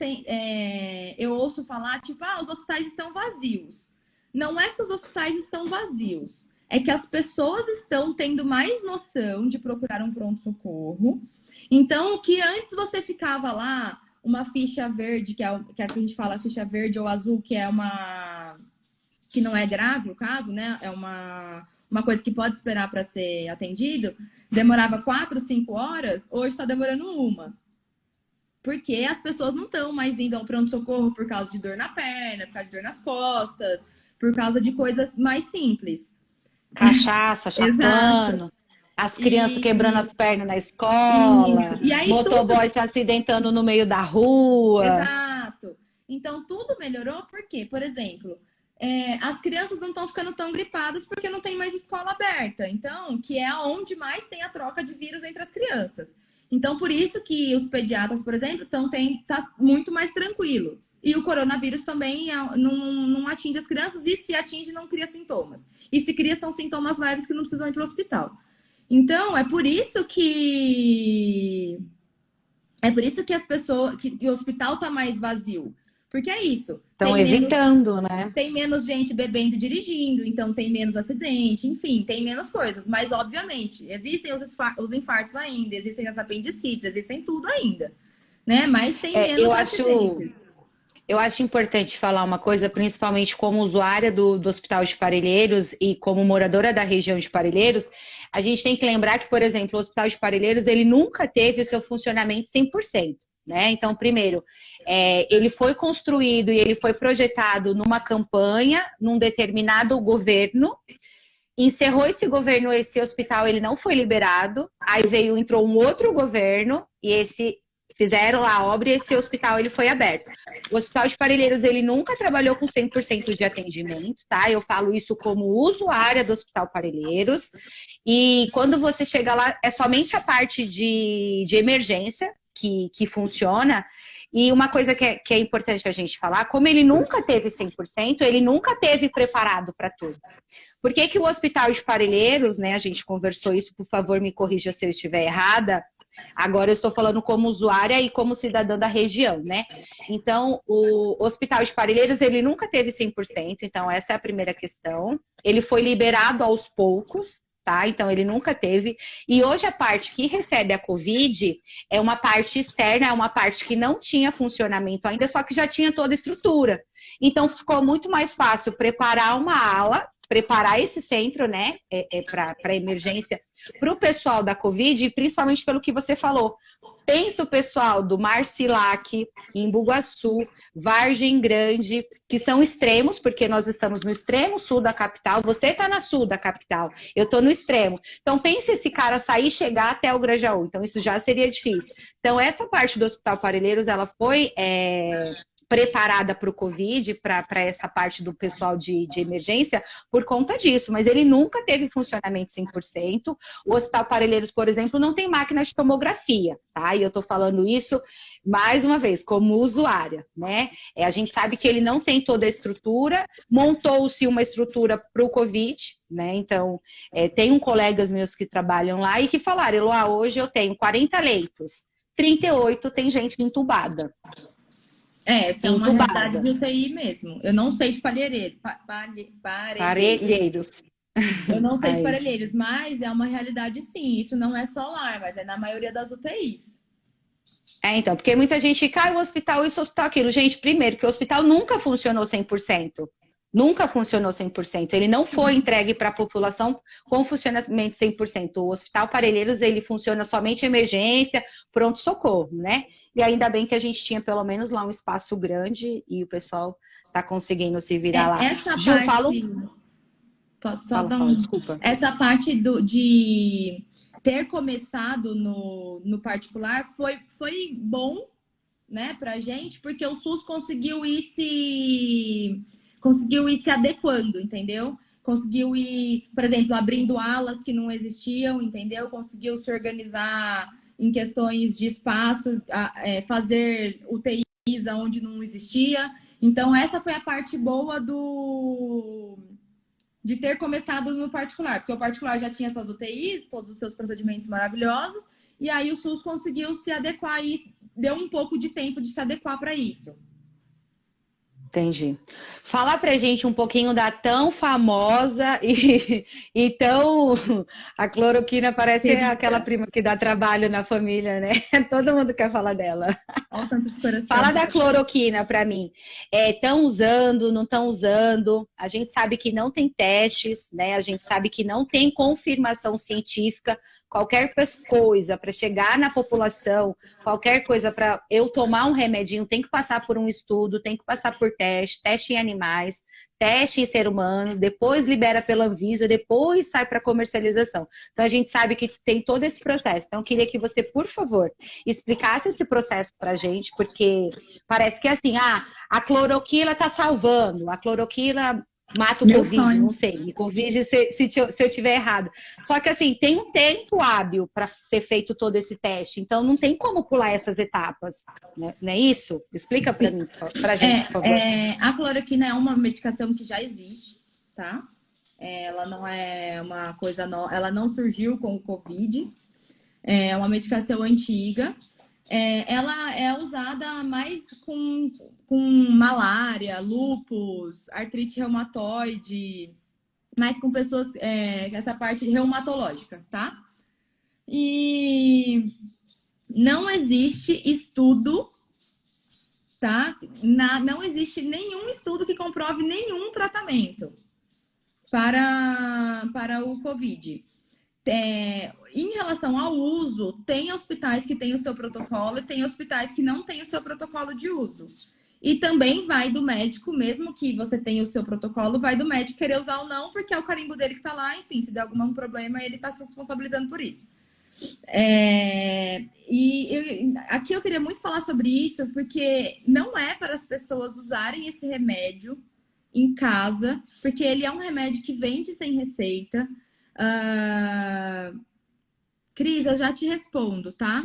eu ouço falar, tipo, os hospitais estão vazios. Não é que os hospitais estão vazios, é que as pessoas estão tendo mais noção de procurar um pronto-socorro. Então, o que antes você ficava lá, uma ficha verde, que é a que a gente fala ficha verde ou azul, que é que não é grave o caso, né? É uma coisa que pode esperar para ser atendido, demorava 4, 5 horas, hoje está demorando 1. Porque as pessoas não estão mais indo ao pronto-socorro por causa de dor na perna, por causa de dor nas costas, por causa de coisas mais simples. Cachaça, chapando, as crianças quebrando as pernas na escola, e aí, motoboy se acidentando no meio da rua. Exato. Então, tudo melhorou porque, por exemplo, as crianças não estão ficando tão gripadas porque não tem mais escola aberta. Então, que é onde mais tem a troca de vírus entre as crianças. Então, por isso que os pediatras, por exemplo, tá muito mais tranquilo. E o coronavírus também não atinge as crianças, e se atinge, não cria sintomas. E se cria, são sintomas leves que não precisam ir para o hospital. Então, é por isso que as pessoas, que o hospital está mais vazio. Porque é isso. Estão evitando, né? Tem menos gente bebendo e dirigindo, então tem menos acidente, enfim, tem menos coisas. Mas, obviamente, existem os infartos ainda, existem as apendicites, existem tudo ainda. Né? Mas tem menos acidentes. Eu acho importante falar uma coisa, principalmente como usuária do Hospital de Parelheiros e como moradora da região de Parelheiros, a gente tem que lembrar que, por exemplo, o Hospital de Parelheiros, ele nunca teve o seu funcionamento 100%. Né? Então, primeiro, ele foi construído e ele foi projetado numa campanha, num determinado governo. Encerrou esse governo, esse hospital ele não foi liberado. Aí entrou um outro governo e fizeram lá a obra e esse hospital ele foi aberto. O Hospital de Parelheiros ele nunca trabalhou com 100% de atendimento, tá? Eu falo isso como usuária do Hospital Parelheiros. E quando você chega lá, é somente a parte de emergência que funciona. E uma coisa que é importante a gente falar, como ele nunca teve 100%, ele nunca teve preparado para tudo. Por que que o Hospital de Parelheiros, né, a gente conversou isso, por favor, me corrija se eu estiver errada. Agora eu estou falando como usuária e como cidadã da região, né? Então, o Hospital de Parelheiros, ele nunca teve 100%, então essa é a primeira questão. Ele foi liberado aos poucos, tá? Então, ele nunca teve. E hoje a parte que recebe a Covid é uma parte externa, é uma parte que não tinha funcionamento ainda, só que já tinha toda a estrutura. Então, ficou muito mais fácil preparar uma ala, preparar esse centro, né, para emergência, para o pessoal da Covid, e principalmente pelo que você falou. Pensa o pessoal do Marcilac, em Bugaçu, Vargem Grande, que são extremos, porque nós estamos no extremo sul da capital, você está na sul da capital, eu estou no extremo. Então, pense esse cara sair e chegar até o Grajaú, então isso já seria difícil. Então, essa parte do Hospital Parelheiros, ela foi preparada para o Covid, para essa parte do pessoal de emergência, por conta disso, mas ele nunca teve funcionamento 100%. O Hospital Parelheiros, por exemplo, não tem máquina de tomografia, tá? E eu tô falando isso, mais uma vez, como usuária, né? A gente sabe que ele não tem toda a estrutura, montou-se uma estrutura para o Covid, né? Então, tem colegas meus que trabalham lá e que falaram, Eloá, hoje eu tenho 40 leitos, 38 tem gente entubada. Essa é uma realidade de UTI mesmo. Eu não sei de Parelheiros. Eu não sei de parelheiros, mas é uma realidade sim. Isso não é só lá, mas é na maioria das UTIs. Então, porque muita gente cai o hospital, isso, o hospital, aquilo. Gente, primeiro, que o hospital nunca funcionou 100%. Nunca funcionou 100%. Ele não foi entregue para a população com funcionamento 100%. O Hospital Parelheiros, ele funciona somente emergência, pronto-socorro, né? E ainda bem que a gente tinha pelo menos lá um espaço grande e o pessoal tá conseguindo se virar lá. Essa Ju, parte... Posso só dar desculpa. Essa parte de ter começado no particular foi bom, né, pra gente, porque o SUS conseguiu ir se adequando, entendeu? Conseguiu ir, por exemplo, abrindo alas que não existiam, entendeu? Conseguiu se organizar em questões de espaço, fazer UTIs onde não existia. Então, essa foi a parte boa de ter começado no particular, porque o particular já tinha suas UTIs, todos os seus procedimentos maravilhosos, e aí o SUS conseguiu se adequar e deu um pouco de tempo de se adequar para isso. Entendi. Fala pra gente um pouquinho da tão famosa e tão... A cloroquina parece aquela prima que dá trabalho na família, né? Todo mundo quer falar dela. Olha tantos corações. Fala da cloroquina pra mim. Estão usando, não estão usando? A gente sabe que não tem testes, né? A gente sabe que não tem confirmação científica. Qualquer coisa para chegar na população, qualquer coisa para eu tomar um remedinho, tem que passar por um estudo, tem que passar por teste em animais, teste em ser humano, depois libera pela Anvisa, depois sai para comercialização. Então a gente sabe que tem todo esse processo. Então eu queria que você, por favor, explicasse esse processo para a gente, porque parece que assim, a cloroquina está salvando, a cloroquina mata o Covid, não sei, me corrige se eu estiver errado. Só que assim, tem um tempo hábil para ser feito todo esse teste, então não tem como pular essas etapas, né? Não é isso? Explica para mim, para a gente, por favor. A cloroquina é uma medicação que já existe, tá? Ela não é uma coisa nova, ela não surgiu com o Covid, é uma medicação antiga. Ela é usada mais com malária, lúpus, artrite reumatoide, mais com pessoas essa parte reumatológica, tá? E não existe estudo, tá? Não existe nenhum estudo que comprove nenhum tratamento para o Covid. Em relação ao uso, tem hospitais que têm o seu protocolo e tem hospitais que não têm o seu protocolo de uso. E também vai do médico, mesmo que você tenha o seu protocolo, vai do médico querer usar ou não, porque é o carimbo dele que está lá, enfim, se der algum problema, ele está se responsabilizando por isso. Aqui eu queria muito falar sobre isso, porque não é para as pessoas usarem esse remédio em casa, porque ele é um remédio que vende sem receita. Cris, eu já te respondo, tá?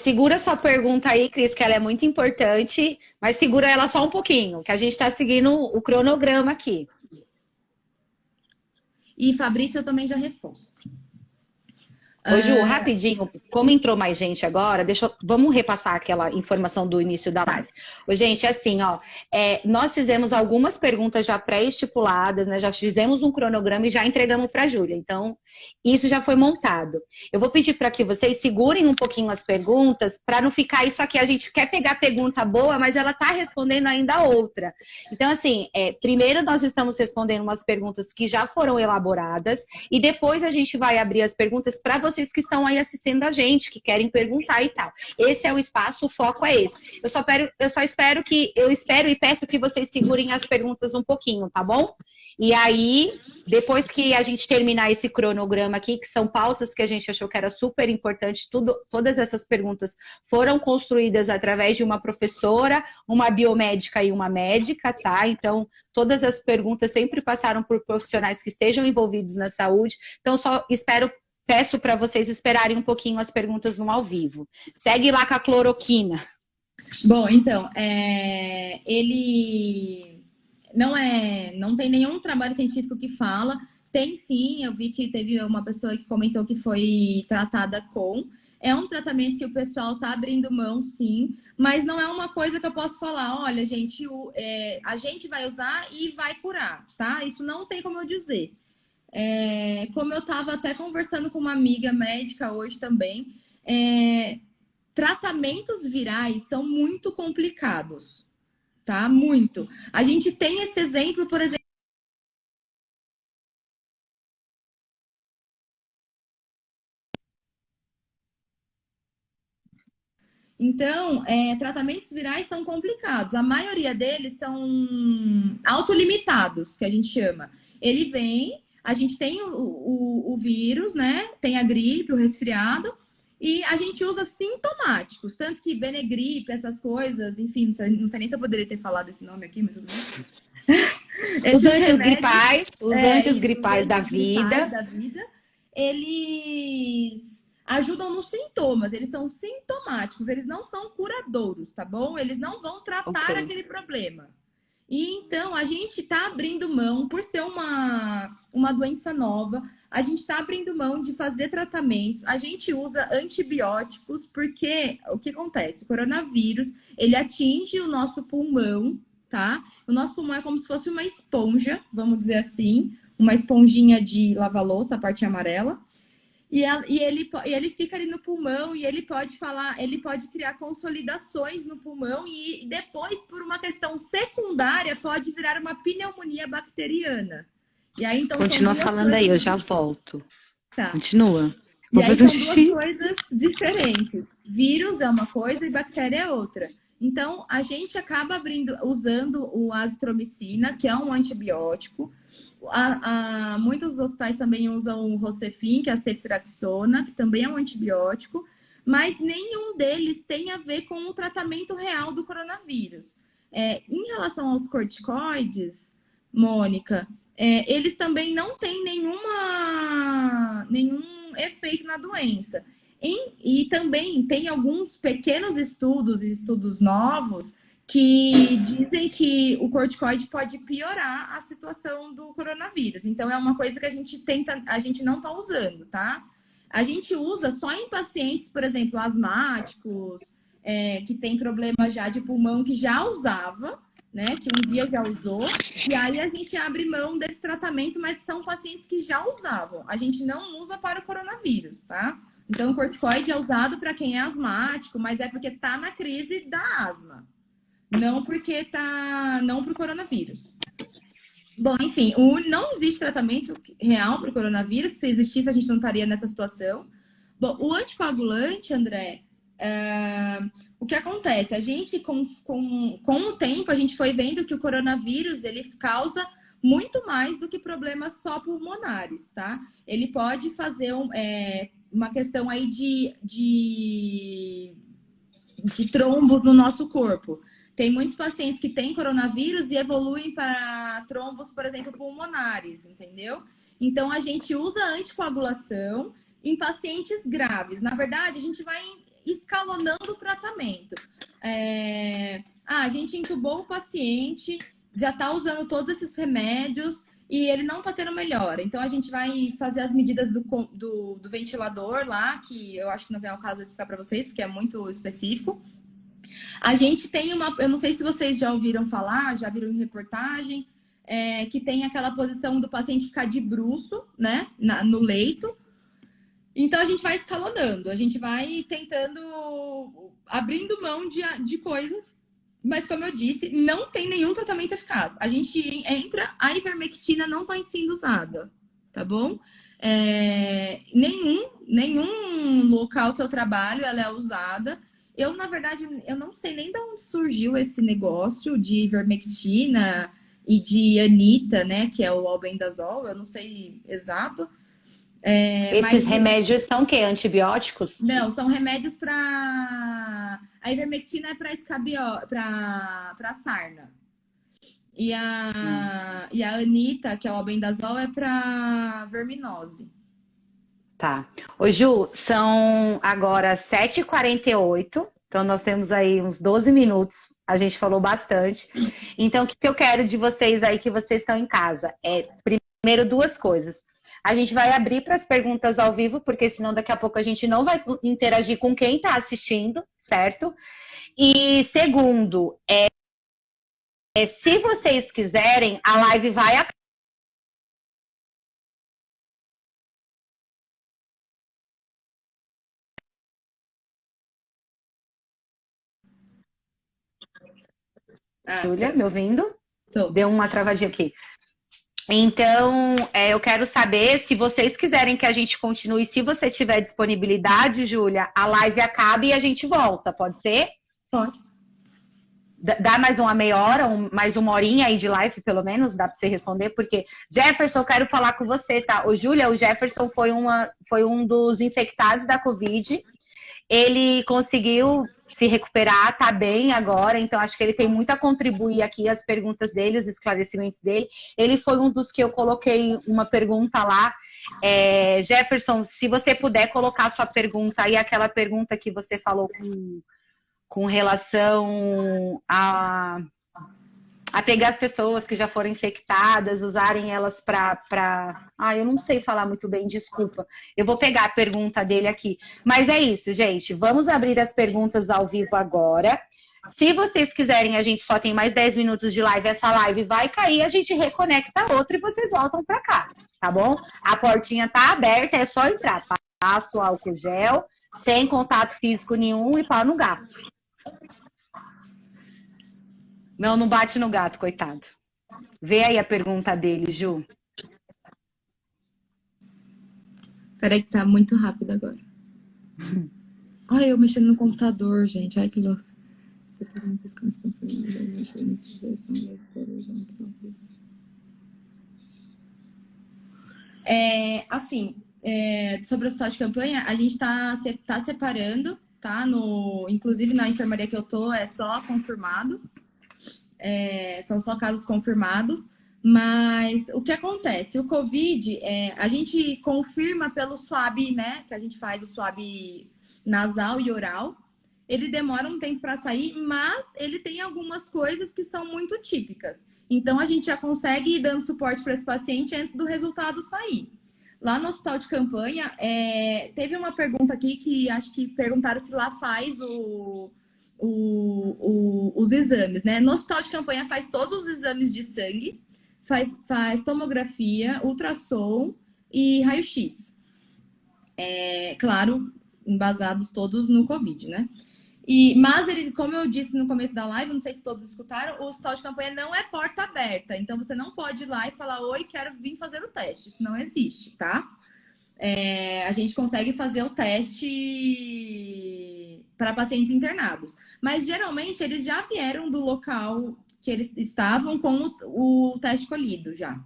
Segura sua pergunta aí, Cris, que ela é muito importante, mas segura ela só um pouquinho, que a gente está seguindo o cronograma aqui. E Fabrício, eu também já respondo. Ô, Ju, rapidinho, como entrou mais gente agora, vamos repassar aquela informação do início da live. Ô, gente, assim, ó, nós fizemos algumas perguntas já pré-estipuladas, né? Já fizemos um cronograma e já entregamos para a Júlia. Então, isso já foi montado. Eu vou pedir para que vocês segurem um pouquinho as perguntas, para não ficar isso aqui. A gente quer pegar pergunta boa, mas ela está respondendo ainda outra. Então, assim, primeiro nós estamos respondendo umas perguntas que já foram elaboradas e depois a gente vai abrir as perguntas para vocês que estão aí assistindo a gente, que querem perguntar e tal. Esse é o espaço, o foco é esse. Eu espero e peço que vocês segurem as perguntas um pouquinho, tá bom? E aí, depois que a gente terminar esse cronograma aqui, que são pautas que a gente achou que era super importante, todas essas perguntas foram construídas através de uma professora, uma biomédica e uma médica, tá? Então, todas as perguntas sempre passaram por profissionais que estejam envolvidos na saúde. Então, peço para vocês esperarem um pouquinho, as perguntas no ao vivo. Segue lá com a cloroquina. Bom, então, ele não tem nenhum trabalho científico que fala. Tem sim, eu vi que teve uma pessoa que comentou que foi tratada com. É um tratamento que o pessoal está abrindo mão, sim, mas não é uma coisa que eu posso falar, olha, gente, a gente vai usar e vai curar, tá? Isso não tem como eu dizer. Como eu estava até conversando com uma amiga médica hoje também, tratamentos virais são muito complicados, tá? Muito. A gente tem esse exemplo, por exemplo. Então, tratamentos virais são complicados. A maioria deles são autolimitados, que a gente chama. Ele vem, a gente tem o vírus, né? Tem a gripe, o resfriado, e a gente usa sintomáticos. Tanto que Benegripe, essas coisas, enfim, não sei nem se eu poderia ter falado esse nome aqui, mas tudo bem. Os antigripais da vida, eles ajudam nos sintomas, eles são sintomáticos, eles não são curadouros, tá bom? Eles não vão tratar aquele problema. E então, a gente está abrindo mão, por ser uma doença nova, a gente está abrindo mão de fazer tratamentos, a gente usa antibióticos, porque o que acontece? O coronavírus, ele atinge o nosso pulmão, tá? O nosso pulmão é como se fosse uma esponja, vamos dizer assim, uma esponjinha de lava-louça, a parte amarela. E ele fica ali no pulmão e ele pode criar consolidações no pulmão e depois, por uma questão secundária, pode virar uma pneumonia bacteriana. E aí, então, continua falando aí, eu já volto. Tá. Continua. E aí são duas coisas diferentes. Vírus é uma coisa e bactéria é outra. Então, a gente acaba usando o azitromicina, que é um antibiótico. Muitos hospitais também usam o Rocefin, que é a ceftriaxona, que também é um antibiótico, mas nenhum deles tem a ver com o tratamento real do coronavírus. Em relação aos corticoides, Mônica, eles também não têm nenhum efeito na doença. E também tem alguns pequenos estudos novos, que dizem que o corticoide pode piorar a situação do coronavírus. Então, é uma coisa que a gente não está usando, tá? A gente usa só em pacientes, por exemplo, asmáticos, que tem problema já de pulmão, que já usava, né? Que um dia já usou. E aí a gente abre mão desse tratamento, mas são pacientes que já usavam. A gente não usa para o coronavírus, tá? Então, o corticoide é usado para quem é asmático, mas é porque está na crise da asma. Não para o coronavírus. Bom, enfim, não existe tratamento real para o coronavírus. Se existisse, a gente não estaria nessa situação. Bom, o anticoagulante, André, o que acontece? A gente, com o tempo, a gente foi vendo que o coronavírus, ele causa muito mais do que problemas só pulmonares, tá? Ele pode fazer uma questão aí de trombos no nosso corpo. Tem muitos pacientes que têm coronavírus e evoluem para trombos, por exemplo, pulmonares, entendeu? Então, a gente usa anticoagulação em pacientes graves. Na verdade, a gente vai escalonando o tratamento. A gente entubou o paciente, já está usando todos esses remédios e ele não tá tendo melhora. Então a gente vai fazer as medidas do ventilador lá, que eu acho que não vem ao caso explicar para vocês, porque é muito específico. A gente tem eu não sei se vocês já ouviram falar, já viram em reportagem, que tem aquela posição do paciente ficar de bruço, né, no leito. Então a gente vai escalonando, a gente vai tentando, abrindo mão de coisas, mas como eu disse, não tem nenhum tratamento eficaz. A gente a ivermectina não está sendo usada, tá bom? Nenhum local que eu trabalho ela é usada. Eu, na verdade, eu não sei nem de onde surgiu esse negócio de ivermectina e de Anita, né, que é o albendazol, eu não sei exato. Esses remédios são o quê? Antibióticos? Não, são remédios para... A ivermectina é para sarna. E a Anita, que é o albendazol, é para verminose. Tá. Ô, Ju, são agora 7h48, então nós temos aí uns 12 minutos. A gente falou bastante. Então, o que eu quero de vocês aí que vocês estão em casa? Primeiro, duas coisas. A gente vai abrir para as perguntas ao vivo, porque senão daqui a pouco a gente não vai interagir com quem está assistindo, certo? E segundo, se vocês quiserem, a live vai acabar. Júlia, me ouvindo? Tô. Deu uma travadinha aqui. Então, eu quero saber se vocês quiserem que a gente continue. Se você tiver disponibilidade, Júlia, a live acaba e a gente volta, pode ser? Pode. Dá mais uma meia hora, mais uma horinha aí de live, pelo menos, dá para você responder, porque Jefferson, eu quero falar com você, tá? Júlia, o Jefferson foi um dos infectados da Covid. Ele conseguiu se recuperar, tá bem agora, então acho que ele tem muito a contribuir aqui, as perguntas dele, os esclarecimentos dele. Ele foi um dos que eu coloquei uma pergunta lá. Jefferson, se você puder colocar a sua pergunta aí, aquela pergunta que você falou com relação a pegar as pessoas que já foram infectadas, usarem elas para... eu não sei falar muito bem, desculpa. Eu vou pegar a pergunta dele aqui. Mas é isso, gente. Vamos abrir as perguntas ao vivo agora. Se vocês quiserem, a gente só tem mais 10 minutos de live. Essa live vai cair, a gente reconecta outra e vocês voltam para cá, tá bom? A portinha tá aberta, é só entrar. Passo álcool gel, sem contato físico nenhum e pau no gato. Não bate no gato, coitado. Vê aí a pergunta dele, Ju. Peraí que tá muito rápido agora. Ai, eu mexendo no computador, gente. Ai, que louco. Assim, sobre o hospital de campanha, a gente tá separando, tá? Inclusive na enfermaria que eu tô, é só confirmado. São só casos confirmados, mas o que acontece? O Covid, a gente confirma pelo swab, né? Que a gente faz o swab nasal e oral. Ele demora um tempo para sair, mas ele tem algumas coisas que são muito típicas. Então, a gente já consegue ir dando suporte para esse paciente antes do resultado sair. Lá no hospital de campanha, teve uma pergunta aqui que acho que perguntaram se lá faz os exames, né? No hospital de campanha faz todos os exames de sangue, faz tomografia, ultrassom e raio-x. Claro, embasados todos no Covid, né? Mas como eu disse no começo da live, não sei se todos escutaram, o hospital de campanha não é porta aberta. Então, você não pode ir lá e falar, oi, quero vir fazer o teste. Isso não existe, tá? A gente consegue fazer o teste para pacientes internados. Mas, geralmente, eles já vieram do local que eles estavam com o teste colhido já.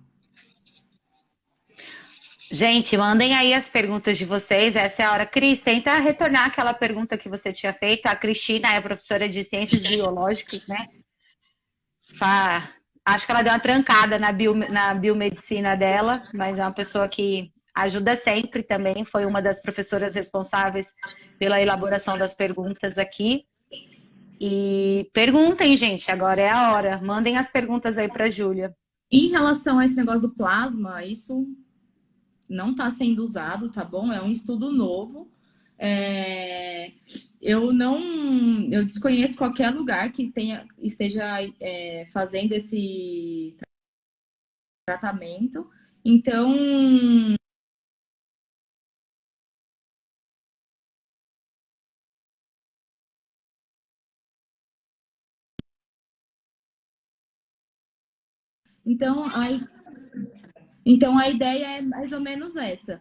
Gente, mandem aí as perguntas de vocês. Essa é a hora. Cris, tenta retornar aquela pergunta que você tinha feito. A Cristina é professora de Ciências Biológicas, né? Acho que ela deu uma trancada na biomedicina dela, mas é uma pessoa que ajuda sempre também. Foi uma das professoras responsáveis pela elaboração das perguntas aqui. E perguntem, gente, agora é a hora. Mandem as perguntas aí para a Júlia. Em relação a esse negócio do plasma, isso não está sendo usado, tá bom? É um estudo novo. É, eu desconheço qualquer lugar que esteja fazendo esse tratamento. Então, então, aí Então, a ideia é mais ou menos essa.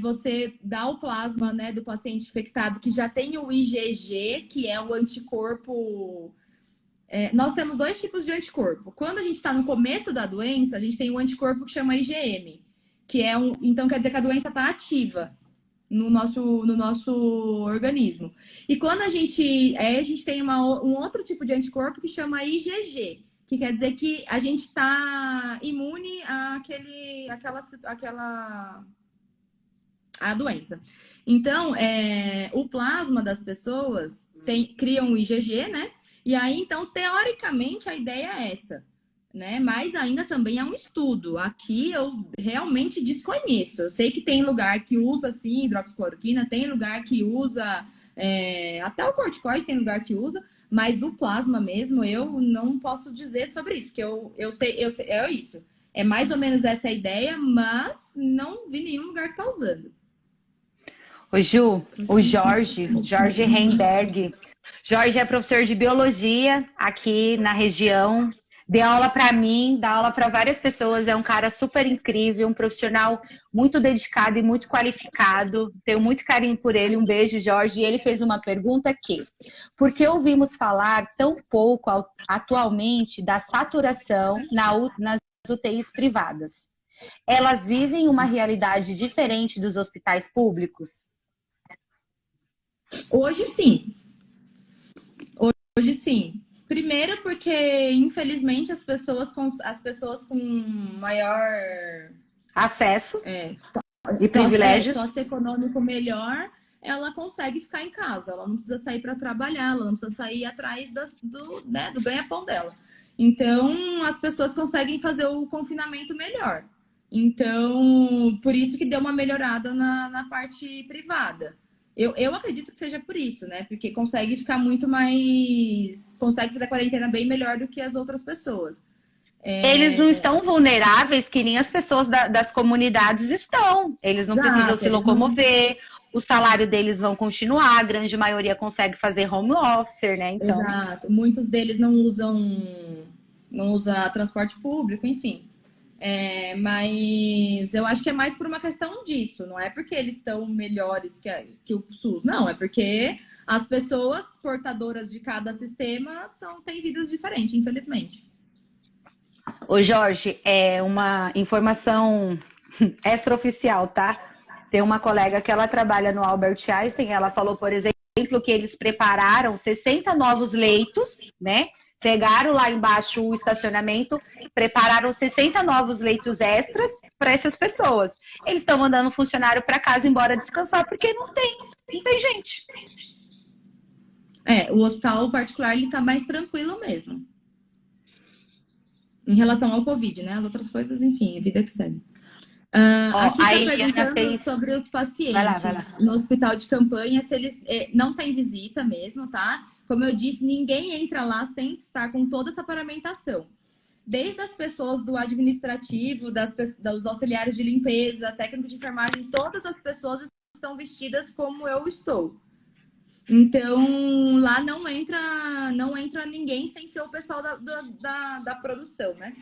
Você dá o plasma, né, do paciente infectado que já tem o IgG, que é o anticorpo. Nós temos dois tipos de anticorpo. Quando a gente está no começo da doença, a gente tem um anticorpo que chama IgM, que é então quer dizer que a doença está ativa no nosso organismo. E quando a gente tem um outro tipo de anticorpo que chama IgG, que quer dizer que a gente está imune à doença. Então, o plasma das pessoas cria um IgG, né? E aí, então, teoricamente, a ideia é essa, né? Mas ainda também é um estudo. Aqui eu realmente desconheço. Eu sei que tem lugar que usa, sim, hidroxicloroquina, tem lugar que usa, até o corticoide tem lugar que usa, mas o plasma mesmo, eu não posso dizer sobre isso, porque eu sei, é isso. É mais ou menos essa a ideia, mas não vi nenhum lugar que está usando. O Ju, o Jorge Heimberg. Jorge é professor de biologia aqui na região. Deu aula para mim, dá aula para várias pessoas. É um cara super incrível, um profissional muito dedicado e muito qualificado. Tenho muito carinho por ele. Um beijo, Jorge. E ele fez uma pergunta que: por que ouvimos falar tão pouco atualmente da saturação nas UTIs privadas? Elas vivem uma realidade diferente dos hospitais públicos? Hoje sim. Hoje sim. Primeiro porque, infelizmente, as pessoas com maior Acesso e privilégios. socioeconômico melhor, ela consegue ficar em casa. Ela não precisa sair para trabalhar, ela não precisa sair atrás do ganha-pão dela. Então, as pessoas conseguem fazer o confinamento melhor. Então, por isso que deu uma melhorada na parte privada. Eu acredito que seja por isso, né? Porque consegue ficar muito mais. Consegue fazer a quarentena bem melhor do que as outras pessoas. Eles não estão vulneráveis que nem as pessoas das comunidades estão. Eles não precisam se locomover, o salário deles vão continuar, a grande maioria consegue fazer home office, né? Então... Exato. Muitos deles não usa transporte público, enfim. Mas eu acho que é mais por uma questão disso, não é porque eles estão melhores que o SUS, não, é porque as pessoas portadoras de cada sistema têm vidas diferentes, infelizmente. Ô Jorge, é uma informação extraoficial, tá? Tem uma colega que ela trabalha no Albert Einstein, ela falou, por exemplo, que eles prepararam 60 novos leitos, né? Pegaram lá embaixo o estacionamento, prepararam 60 novos leitos extras para essas pessoas. Eles estão mandando o funcionário para casa embora descansar porque não tem gente. O hospital particular ele tá mais tranquilo mesmo. Em relação ao Covid, né? As outras coisas, enfim, a vida que segue. Aqui está perguntando sobre os pacientes vai lá. no hospital de campanha, se eles não tem visita mesmo, tá? Como eu disse, ninguém entra lá sem estar com toda essa paramentação. Desde as pessoas do administrativo, dos auxiliares de limpeza, técnico de enfermagem, todas as pessoas estão vestidas como eu estou. Então, lá não entra ninguém sem ser o pessoal da produção, né?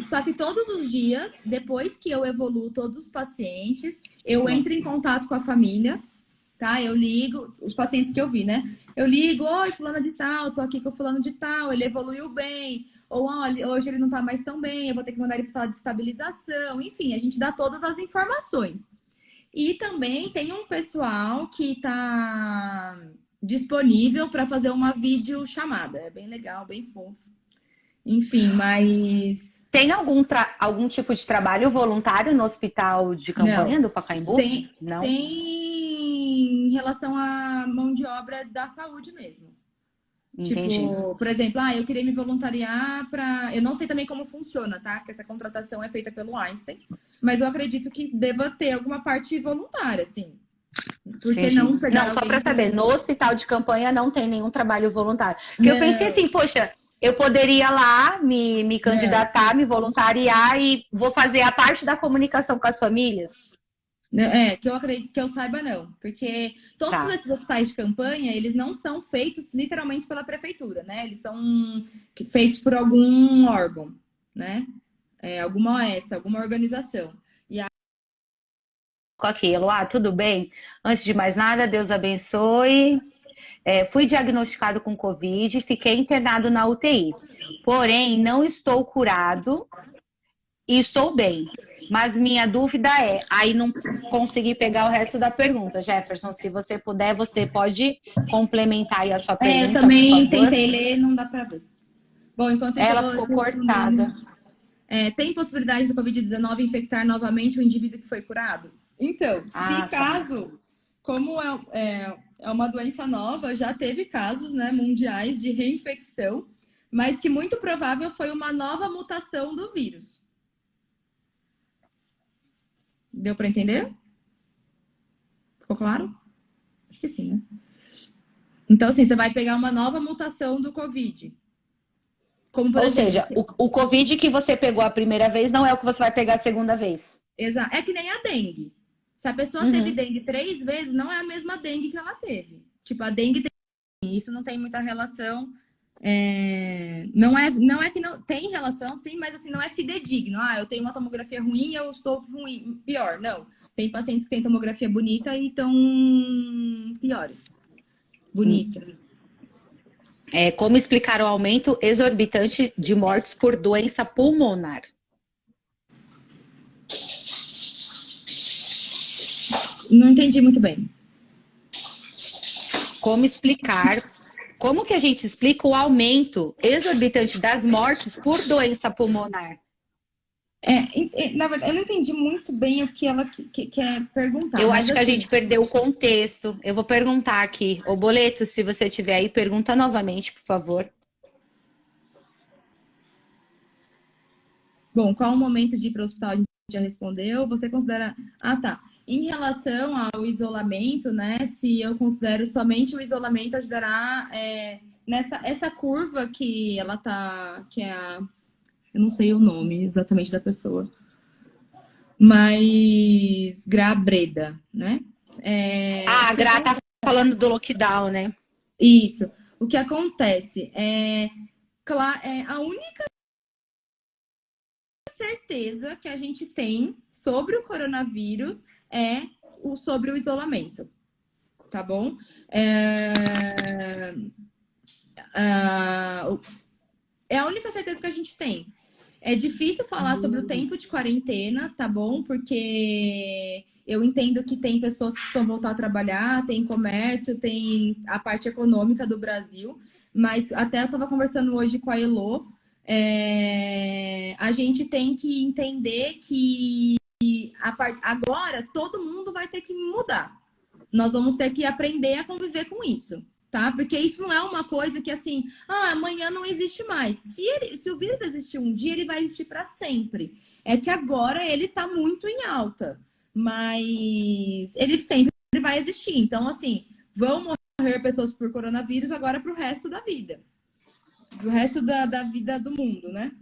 Só que todos os dias, depois que eu evoluo todos os pacientes, eu entro em contato com a família, tá? Eu ligo, os pacientes que eu vi, né? Eu ligo, oi, fulano de tal, tô aqui com o fulano de tal, ele evoluiu bem, ou olha, hoje ele não tá mais tão bem, eu vou ter que mandar ele para sala de estabilização, enfim, a gente dá todas as informações. E também tem um pessoal que está disponível para fazer uma videochamada. É bem legal, bem fofo. Enfim, mas... Tem algum tipo de trabalho voluntário no hospital de campanha do Pacaembu? Não. Tem em relação à mão de obra da saúde mesmo. Entendi. Tipo, por exemplo, eu queria me voluntariar para. Eu não sei também como funciona, tá? Que essa contratação é feita pelo Einstein, mas eu acredito que deva ter alguma parte voluntária, assim. Por que Entendi. não pegar Não, só alguém para saber, no hospital de campanha não tem nenhum trabalho voluntário. Porque eu pensei Não, assim, poxa, eu poderia lá me não. candidatar, me voluntariar e vou fazer a parte da comunicação com as famílias. Que eu acredito que eu saiba, não. Porque todos Tá. esses hospitais de campanha, eles não são feitos literalmente pela prefeitura, né? Eles são feitos por algum órgão, né? Alguma OS, alguma organização. Com aquilo. Tudo bem? Antes de mais nada, Deus abençoe. Fui diagnosticado com Covid, fiquei internado na UTI. Porém, não estou curado e estou bem. Mas minha dúvida aí não consegui pegar o resto da pergunta. Jefferson, se você puder, você pode complementar aí a sua Eu pergunta, por também favor? tentei ler, não dá pra ver. Bom, enquanto isso eu Ela vou ficou respondendo. cortada. Tem possibilidade do Covid-19 infectar novamente o indivíduo que foi curado? Então, se Tá. caso, como é uma doença nova, já teve casos, né, mundiais de reinfecção, mas que muito provável foi uma nova mutação do vírus. Deu para entender? Ficou claro? Acho que sim, né? Então, assim, você vai pegar uma nova mutação do Covid. Como, por Ou exemplo, seja, o Covid que você pegou a primeira vez não é o que você vai pegar a segunda vez. é que nem a dengue. Se a pessoa teve Uhum. dengue 3 vezes, não é a mesma dengue que ela teve. Tipo, a dengue tem... Isso não tem muita relação. Não é que não tem relação, sim, mas assim, não é fidedigno. Eu tenho uma tomografia ruim, eu estou ruim, pior. Não. Tem pacientes que têm tomografia bonita e estão piores. Bonita. Como explicar o aumento exorbitante de mortes por doença pulmonar? Não entendi muito bem. Como que a gente explica o aumento exorbitante das mortes por doença pulmonar? Na verdade, eu não entendi muito bem o que ela quer perguntar. Eu mas, acho que a assim, gente perdeu o contexto. Eu vou perguntar aqui. Ô, Boleto, se você tiver aí, pergunta novamente, por favor. Bom, qual o momento de ir para o hospital? A gente já respondeu. Você considera... tá. Em relação ao isolamento, né? Se eu considero somente o isolamento ajudará essa curva que ela tá... Que é a... Eu não sei o nome exatamente da pessoa. Mas... Grabreda, né? A Gra tá falando do lockdown, né? Isso. O que acontece a única certeza que a gente tem sobre o coronavírus é sobre o isolamento, tá bom? É a única certeza que a gente tem. É difícil falar sobre o tempo de quarentena, tá bom? Porque eu entendo que tem pessoas que precisam voltar a trabalhar, tem comércio, tem a parte econômica do Brasil, mas até eu estava conversando hoje com a Elô, a gente tem que entender que agora todo mundo vai ter que mudar. Nós vamos ter que aprender a conviver com isso, tá? Porque isso não é uma coisa que assim, amanhã não existe mais. Se o vírus existir um dia, ele vai existir para sempre. É que agora ele está muito em alta, mas ele sempre vai existir. Então, assim, vão morrer pessoas por coronavírus agora para o resto da vida. Pro resto da vida do mundo, né?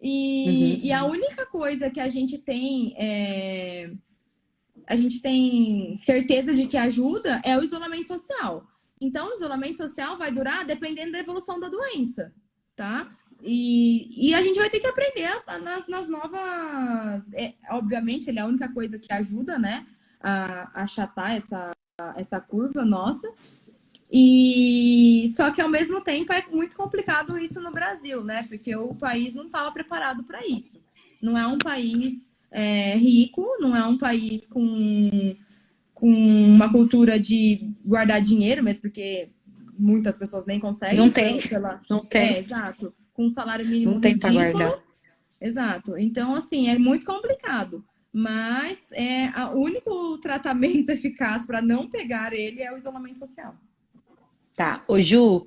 E a única coisa que a gente tem certeza de que ajuda é o isolamento social. Então, o isolamento social vai durar dependendo da evolução da doença, tá? E a gente vai ter que aprender nas novas... obviamente, ele é a única coisa que ajuda, né? A achatar essa curva nossa. E só que ao mesmo tempo é muito complicado isso no Brasil, né? Porque o país não estava preparado para isso. Não é um país rico, não é um país com uma cultura de guardar dinheiro, mesmo porque muitas pessoas nem conseguem. Não tem. Não tem. Exato. Com um salário mínimo não tem ridículo. Para guardar. Exato. Então, assim, é muito complicado. Mas o único tratamento eficaz para não pegar ele é o isolamento social. Tá. Ô, Ju,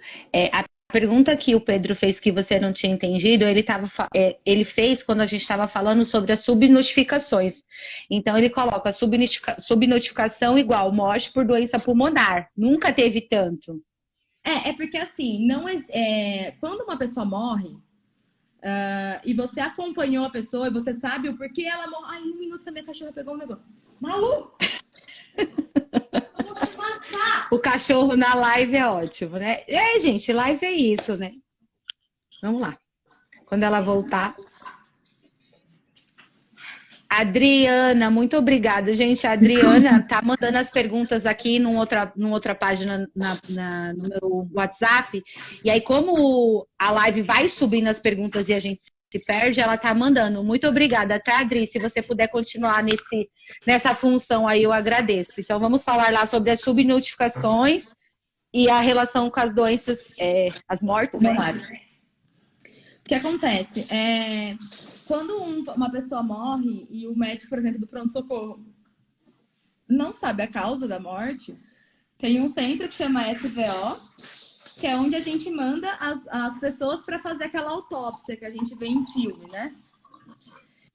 a pergunta que o Pedro fez que você não tinha entendido, ele fez quando a gente estava falando sobre as subnotificações. Então, ele coloca subnotificação igual morte por doença pulmonar. Nunca teve tanto. É porque assim, não quando uma pessoa morre, e você acompanhou a pessoa e você sabe o porquê ela morre. Ai, 1 minuto que a minha cachorra pegou um negócio. Maluco! O cachorro na live é ótimo, né? Gente, live é isso, né? Vamos lá. Quando ela voltar. Adriana, muito obrigada. Gente, a Adriana tá mandando as perguntas aqui numa outra página no meu WhatsApp. E aí, como a live vai subindo as perguntas e a gente se perde, ela tá mandando. Muito obrigada, tá, Adri? Se você puder continuar nessa função aí, eu agradeço. Então, vamos falar lá sobre as subnotificações e a relação com as doenças, as mortes, né? O que acontece? Quando uma pessoa morre e o médico, por exemplo, do pronto-socorro não sabe a causa da morte, tem um centro que chama SVO, que é onde a gente manda as pessoas para fazer aquela autópsia que a gente vê em filme, né?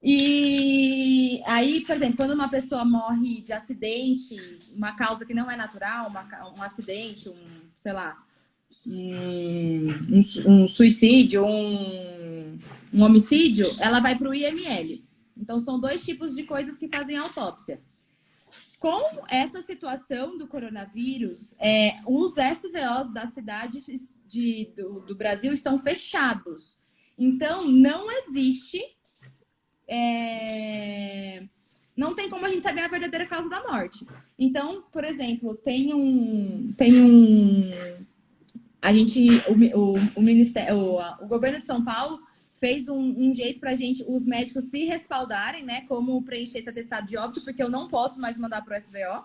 E aí, por exemplo, quando uma pessoa morre de acidente, uma causa que não é natural, um acidente, sei lá, um suicídio, um homicídio, ela vai para o IML. Então, são 2 tipos de coisas que fazem autópsia. Com essa situação do coronavírus, os SVOs da cidade do Brasil estão fechados. Então, não existe... não tem como a gente saber a verdadeira causa da morte. Então, por exemplo, o governo de São Paulo fez um jeito para os médicos se respaldarem, né? Como preencher esse atestado de óbito, porque eu não posso mais mandar para o SVO.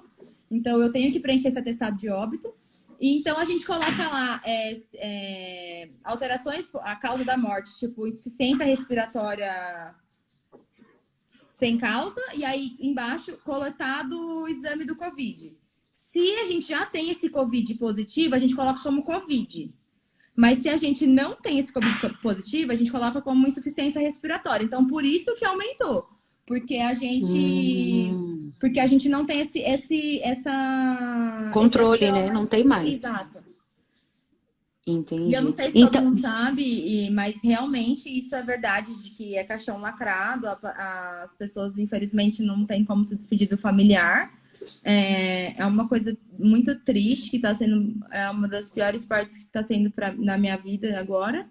Então, eu tenho que preencher esse atestado de óbito. E, então, a gente coloca lá alterações, a causa da morte, tipo insuficiência respiratória sem causa, e aí embaixo, coletado o exame do Covid. Se a gente já tem esse Covid positivo, a gente coloca como Covid. Mas se a gente não tem esse Covid positivo, a gente coloca como insuficiência respiratória. Então, por isso que aumentou. Porque a gente não tem essa controle, né? Não tem mais. Exato. Entendi. E eu não sei se todo mundo sabe, mas realmente isso é verdade, de que é caixão lacrado, as pessoas, infelizmente, não têm como se despedir do familiar. É uma coisa muito triste, que está sendo uma das piores partes que está sendo na minha vida agora.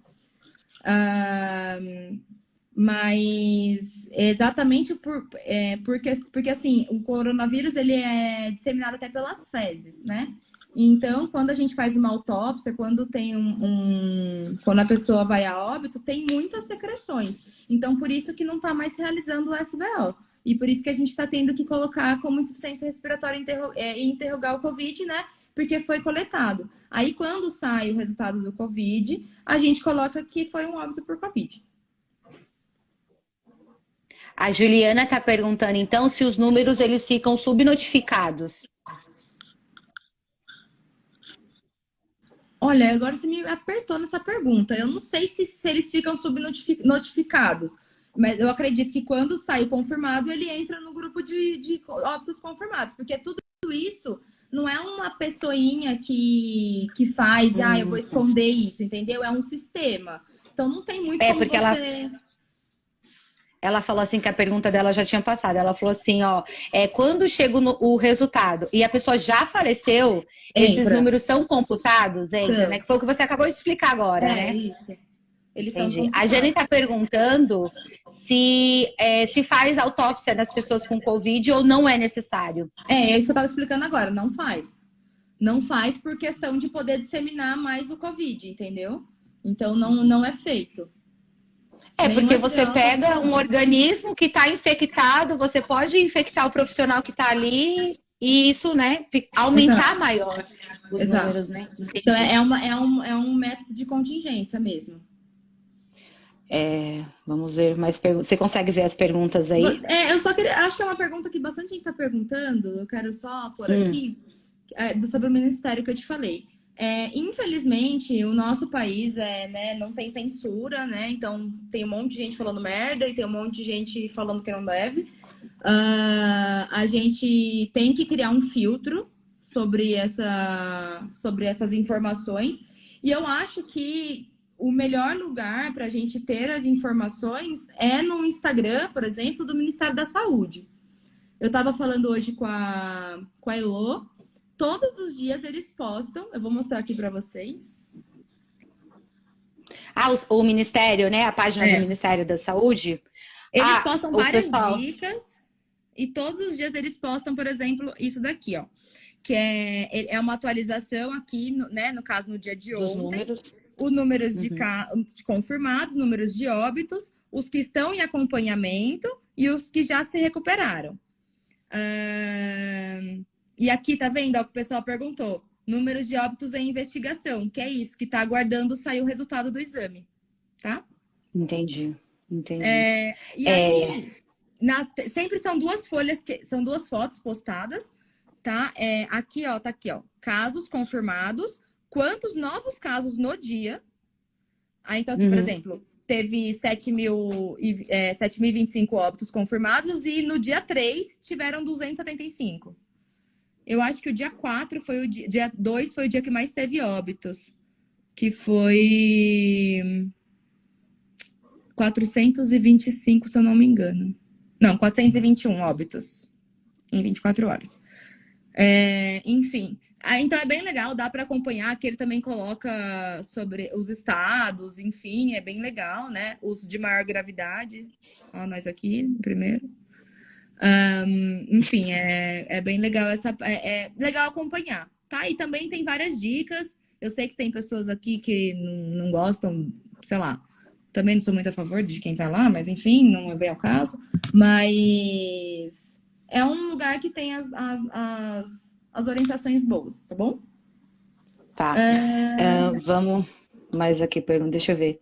Mas exatamente porque assim, o coronavírus ele é disseminado até pelas fezes, né? Então, quando a gente faz uma autópsia, quando tem quando a pessoa vai a óbito, tem muitas secreções. Então, por isso que não está mais realizando o SVO. E por isso que a gente está tendo que colocar como insuficiência respiratória e interrogar o Covid, né? Porque foi coletado. Aí, quando sai o resultado do Covid, a gente coloca que foi um óbito por Covid. A Juliana está perguntando, então, se os números eles ficam subnotificados. Olha, agora você me apertou nessa pergunta. Eu não sei se eles ficam subnotificados, mas eu acredito que quando sai o confirmado, ele entra no grupo de óbitos confirmados, porque tudo isso não é uma pessoinha que faz, eu vou esconder isso, entendeu? É um sistema. Então não tem muito como porque você... Ela falou assim que a pergunta dela já tinha passado. Ela falou assim, quando chega o resultado e a pessoa já faleceu, esses números são computados, né? Que foi o que você acabou de explicar agora, né? Isso. Eles Entendi. são computados. A Jane está perguntando se faz autópsia nas pessoas com Covid ou não é necessário. É isso que eu estava explicando agora. Não faz. Não faz por questão de poder disseminar mais o Covid, entendeu? Então, não é feito. Porque você pega um organismo que está infectado, você pode infectar o profissional que está ali e isso, né, aumentar maior os números, né? Entendi. Então, é um método de contingência mesmo. Vamos ver mais perguntas. Você consegue ver as perguntas aí? Eu só queria... Acho que é uma pergunta que bastante gente está perguntando. Eu quero só pôr aqui. Sobre o ministério que eu te falei. Infelizmente, o nosso país né, não tem censura, né? Então tem um monte de gente falando merda e tem um monte de gente falando que não deve. A gente tem que criar um filtro sobre essas informações. E eu acho que o melhor lugar para a gente ter as informações é no Instagram, por exemplo, do Ministério da Saúde. Eu estava falando hoje com a Elô. Todos os dias eles postam, eu vou mostrar aqui para vocês. O Ministério, né? A página do Ministério da Saúde. Eles postam várias dicas e todos os dias eles postam, por exemplo, isso daqui, ó. Que é uma atualização aqui, né? No caso, no dia de ontem. Os números de confirmados, números de óbitos, os que estão em acompanhamento e os que já se recuperaram. E aqui, tá vendo? Ó, o pessoal perguntou. Números de óbitos em investigação, que é isso, que tá aguardando sair o resultado do exame, tá? Entendi. E aqui, sempre são duas folhas, são duas fotos postadas, tá? Aqui, ó, tá aqui, ó. Casos confirmados, quantos novos casos no dia. Então, aqui, por exemplo, teve 7.025 óbitos confirmados e no dia 3 tiveram 275. Eu acho que o dia 4 foi o dia 2 foi o dia que mais teve óbitos, que foi 425, se eu não me engano. Não, 421 óbitos em 24 horas. Enfim, então é bem legal, dá para acompanhar, que ele também coloca sobre os estados, enfim, é bem legal, né? Os de maior gravidade, ó, nós aqui, primeiro. Enfim, é bem legal é legal acompanhar, tá? E também tem várias dicas. Eu sei que tem pessoas aqui que não gostam, sei lá, também não sou muito a favor de quem tá lá, mas enfim, não é bem ao caso. Mas é um lugar que tem as orientações boas, tá bom? Tá. Vamos mais aqui, pergunta, deixa eu ver.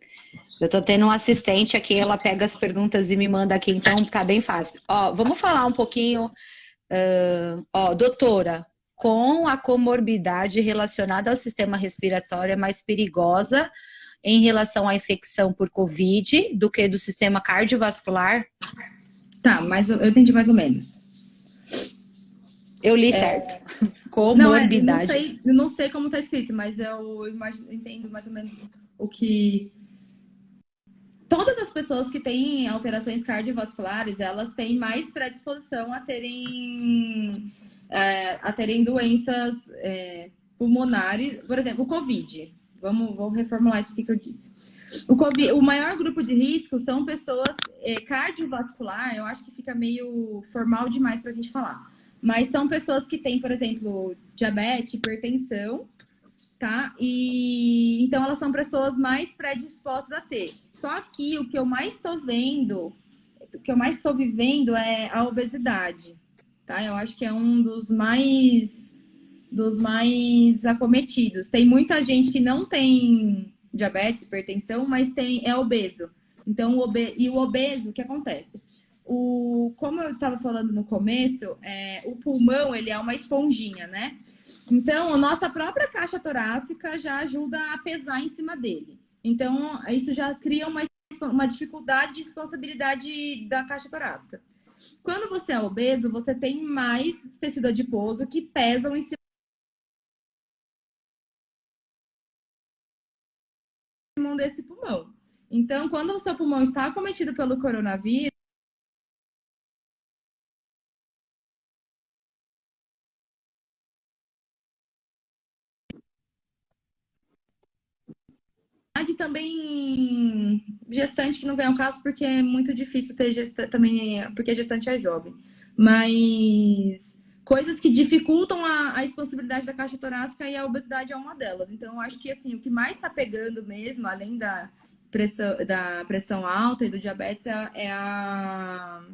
Eu tô tendo um assistente aqui, ela pega as perguntas e me manda aqui, então tá bem fácil. Ó, vamos falar um pouquinho, doutora, com a comorbidade relacionada ao sistema respiratório é mais perigosa em relação à infecção por Covid do que do sistema cardiovascular? Tá, mas eu entendi mais ou menos. Eu li certo. Comorbidade. Eu não sei como tá escrito, mas eu entendo mais ou menos o que... Todas as pessoas que têm alterações cardiovasculares, elas têm mais predisposição a terem doenças pulmonares. Por exemplo, o COVID. Vou reformular isso que eu disse. O maior grupo de risco são pessoas cardiovascular. Eu acho que fica meio formal demais para a gente falar. Mas são pessoas que têm, por exemplo, diabetes, hipertensão, tá? E então elas são pessoas mais predispostas a ter. Só que o que eu mais estou vivendo é a obesidade, tá? Eu acho que é um dos mais acometidos. Tem muita gente que não tem diabetes, hipertensão, mas é obeso. Então, o obeso, o que acontece? Como eu estava falando no começo, o pulmão, ele é uma esponjinha, né? Então, a nossa própria caixa torácica já ajuda a pesar em cima dele. Então, isso já cria uma dificuldade de expansibilidade da caixa torácica. Quando você é obeso, você tem mais tecido adiposo que pesam em cima desse pulmão. Então, quando o seu pulmão está acometido pelo coronavírus, também gestante, que não vem ao caso porque é muito difícil ter gestante também, porque gestante é jovem. Mas coisas que dificultam a expansibilidade da caixa torácica, e a obesidade é uma delas. Então, eu acho que assim, o que mais está pegando mesmo, além da pressão alta e do diabetes, é a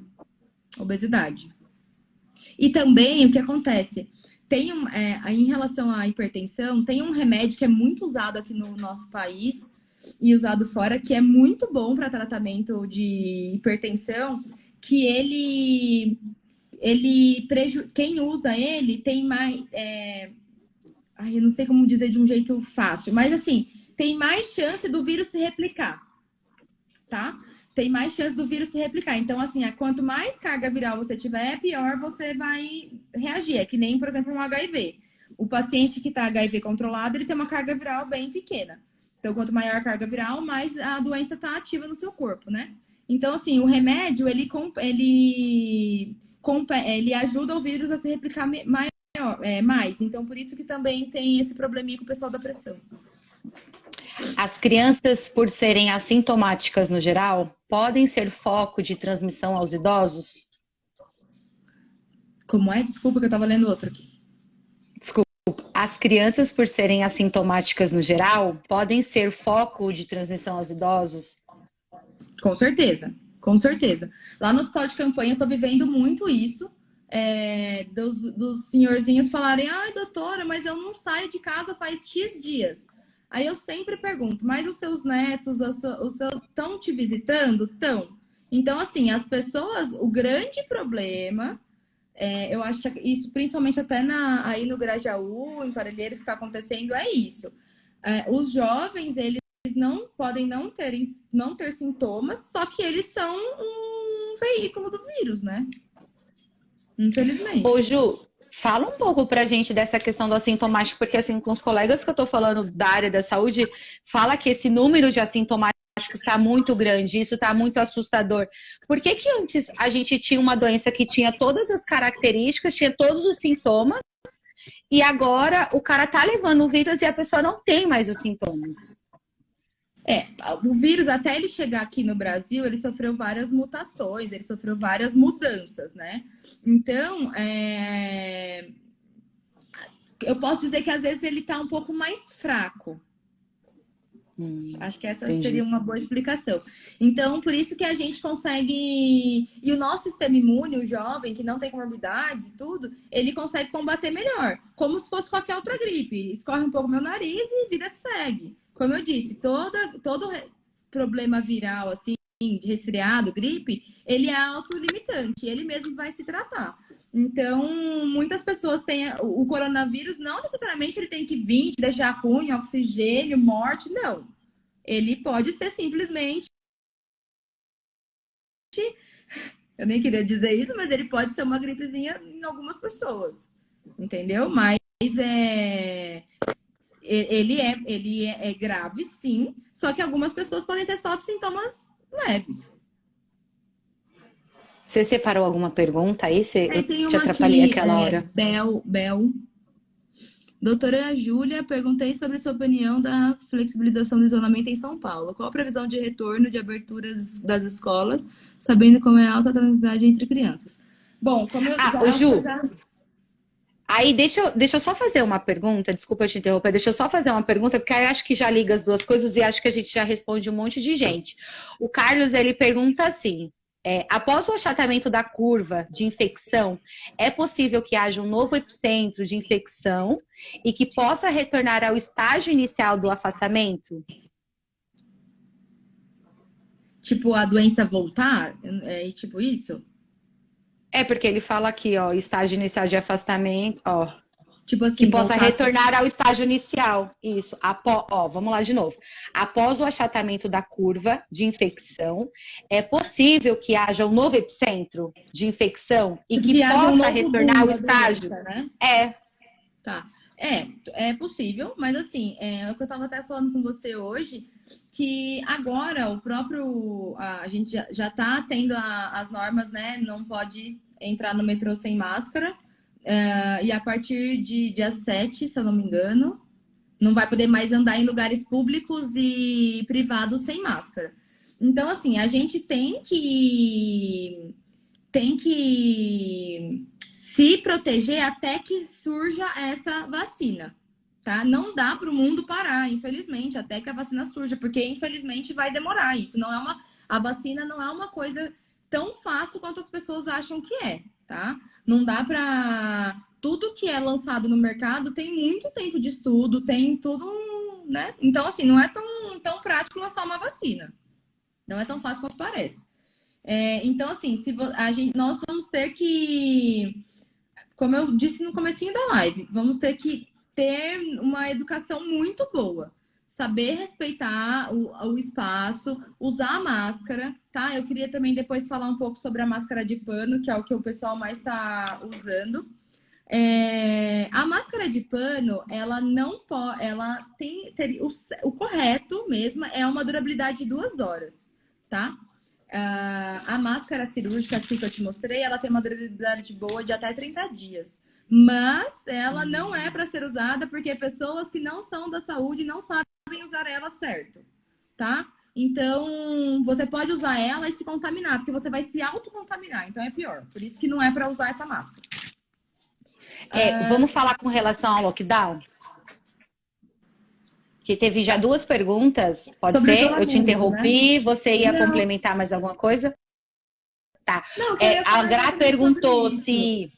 obesidade. E também o que acontece? Em relação à hipertensão, tem um remédio que é muito usado aqui no nosso país e usado fora, que é muito bom para tratamento de hipertensão, que quem usa ele tem mais... Ai, eu não sei como dizer de um jeito fácil, mas assim, tem mais chance do vírus se replicar, tá? Tem mais chance do vírus se replicar. Então, assim, quanto mais carga viral você tiver, pior você vai reagir. É que nem, por exemplo, um HIV. O paciente que está HIV controlado, ele tem uma carga viral bem pequena. Então, quanto maior a carga viral, mais a doença está ativa no seu corpo, né? Então, assim, o remédio, ele ajuda o vírus a se replicar mais. Então, por isso que também tem esse probleminha com o pessoal da pressão. As crianças, por serem assintomáticas no geral, podem ser foco de transmissão aos idosos? Como é? Desculpa que eu estava lendo outro aqui. Desculpa. As crianças, por serem assintomáticas no geral, podem ser foco de transmissão aos idosos? Com certeza, com certeza. Lá no hospital de campanha eu tô vivendo muito isso, dos senhorzinhos falarem, ai, doutora, mas eu não saio de casa faz X dias. Aí eu sempre pergunto, mas os seus netos, estão te visitando? Estão. Então, assim, as pessoas, o grande problema, eu acho que isso, principalmente até aí no Grajaú, em Parelheiros, que está acontecendo, é isso. Os jovens, eles não podem não ter sintomas, só que eles são um veículo do vírus, né? Infelizmente. Ô, Ju, fala um pouco pra gente dessa questão do assintomático, porque assim, com os colegas que eu tô falando da área da saúde, fala que esse número de assintomáticos está muito grande, isso está muito assustador. Por que que antes a gente tinha uma doença que tinha todas as características, tinha todos os sintomas, e agora o cara tá levando o vírus e a pessoa não tem mais os sintomas? O vírus, até ele chegar aqui no Brasil, ele sofreu várias mutações, ele sofreu várias mudanças, né? Então, eu posso dizer que às vezes ele tá um pouco mais fraco. Acho que essa seria uma boa explicação. Então, por isso que a gente consegue... E o nosso sistema imune, o jovem, que não tem comorbidades e tudo, ele consegue combater melhor. Como se fosse qualquer outra gripe. Escorre um pouco meu nariz e vida que segue. Como eu disse, todo problema viral, assim, de resfriado, gripe, ele é autolimitante. Ele mesmo vai se tratar. Então, muitas pessoas têm o coronavírus, não necessariamente ele tem que vir, te deixar ruim, oxigênio, morte, não. Ele pode ser simplesmente, eu nem queria dizer isso, mas ele pode ser uma gripezinha em algumas pessoas, entendeu? Mas ele é grave, sim, só que algumas pessoas podem ter só sintomas leves. Você separou alguma pergunta aí? Eu te atrapalhei aqui, aquela hora. Bel. Doutora Júlia, perguntei sobre sua opinião da flexibilização do isolamento em São Paulo. Qual a previsão de retorno de aberturas das escolas, sabendo como é alta a transmissão entre crianças? Bom, como eu Ju, aí deixa eu só fazer uma pergunta, desculpa te interromper, deixa eu só fazer uma pergunta, porque aí acho que já liga as duas coisas e acho que a gente já responde um monte de gente. O Carlos, ele pergunta assim, após o achatamento da curva de infecção, é possível que haja um novo epicentro de infecção e que possa retornar ao estágio inicial do afastamento? Tipo, a doença voltar? Tipo isso? Porque ele fala aqui, ó, estágio inicial de afastamento, ó. Tipo assim, Que possa retornar ao estágio inicial. Isso. Vamos lá de novo. Após o achatamento da curva de infecção, é possível que haja um novo epicentro de infecção e que possa retornar ao estágio? Doença, né? Tá. É possível, mas assim, é o que eu estava até falando com você hoje, que agora a gente já está tendo as normas, né? Não pode entrar no metrô sem máscara. E a partir de dia 7, se eu não me engano, não vai poder mais andar em lugares públicos e privados sem máscara. Então, assim, a gente tem que se proteger até que surja essa vacina, tá? Não dá para o mundo parar, infelizmente, até que a vacina surja, porque infelizmente vai demorar. A vacina não é uma coisa tão fácil quanto as pessoas acham que é, tá? Não dá para... Tudo que é lançado no mercado tem muito tempo de estudo, tem tudo, né? Então, assim, não é tão prático lançar uma vacina. Não é tão fácil quanto parece. Então, assim, nós vamos ter que, como eu disse no comecinho da live, vamos ter que ter uma educação muito boa. Saber respeitar o espaço, usar a máscara, tá? Eu queria também depois falar um pouco sobre a máscara de pano, que é o que o pessoal mais está usando. A máscara de pano, ela não pode, ela tem o correto mesmo é uma durabilidade de 2 horas, tá? A máscara cirúrgica aqui que eu te mostrei, ela tem uma durabilidade boa de até 30 dias. Mas ela não é para ser usada porque pessoas que não são da saúde não sabem usar ela certo, tá? Então, você pode usar ela e se contaminar, porque você vai se autocontaminar, então é pior. Por isso que não é para usar essa máscara. Vamos falar com relação ao lockdown? Que teve já 2 perguntas, pode Sobre ser? Eu te interrompi, né? você ia Não. complementar mais alguma coisa? Tá. Não, A Gra perguntou sobre se...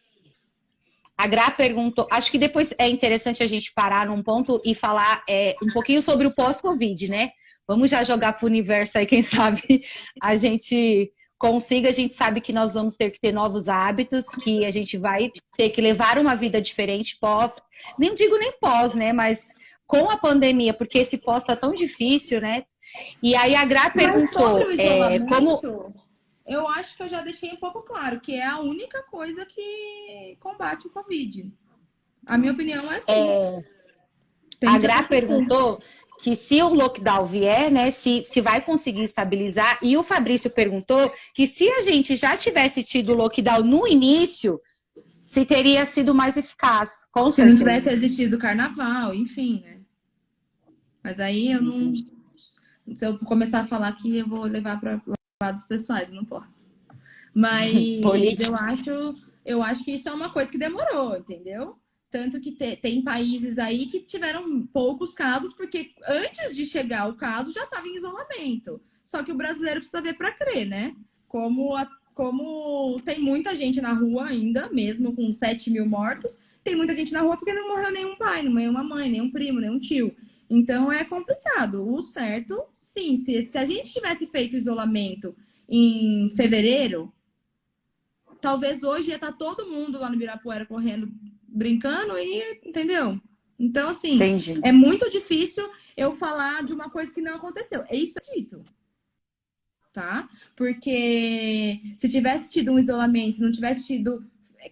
A Gra perguntou... Acho que depois é interessante a gente parar num ponto e falar um pouquinho sobre o pós-Covid, né? Vamos já jogar pro universo aí, quem sabe a gente consiga. A gente sabe que nós vamos ter que ter novos hábitos, que a gente vai ter que levar uma vida diferente pós... Nem digo nem pós, né? Mas com a pandemia, porque esse pós tá tão difícil, né? E aí a Gra perguntou... sobre o isolamento, como... Eu acho que eu já deixei um pouco claro que é a única coisa que combate o Covid. A minha opinião é assim. A Gra perguntou que se o lockdown vier, né, se vai conseguir estabilizar. E o Fabrício perguntou que se a gente já tivesse tido lockdown no início, se teria sido mais eficaz. Com se certeza. não tivesse existido o carnaval, enfim, né? Mas aí eu não... Se eu começar a falar aqui, eu vou levar para lados pessoais, não posso. Mas eu acho que isso é uma coisa que demorou, entendeu? Tanto que tem países aí que tiveram poucos casos, porque antes de chegar o caso já estava em isolamento. Só que o brasileiro precisa ver para crer, né? Como tem muita gente na rua ainda, mesmo com 7 mil mortos, tem muita gente na rua porque não morreu nenhum pai, não morreu uma mãe, nenhum primo, nenhum tio. Então é complicado. O certo, sim, se a gente tivesse feito isolamento em fevereiro, talvez hoje ia estar todo mundo lá no Ibirapuera correndo, brincando e, entendeu? Então, assim, Entendi. É muito difícil eu falar de uma coisa que não aconteceu. É isso que é dito. Tá? Porque se tivesse tido um isolamento, se não tivesse tido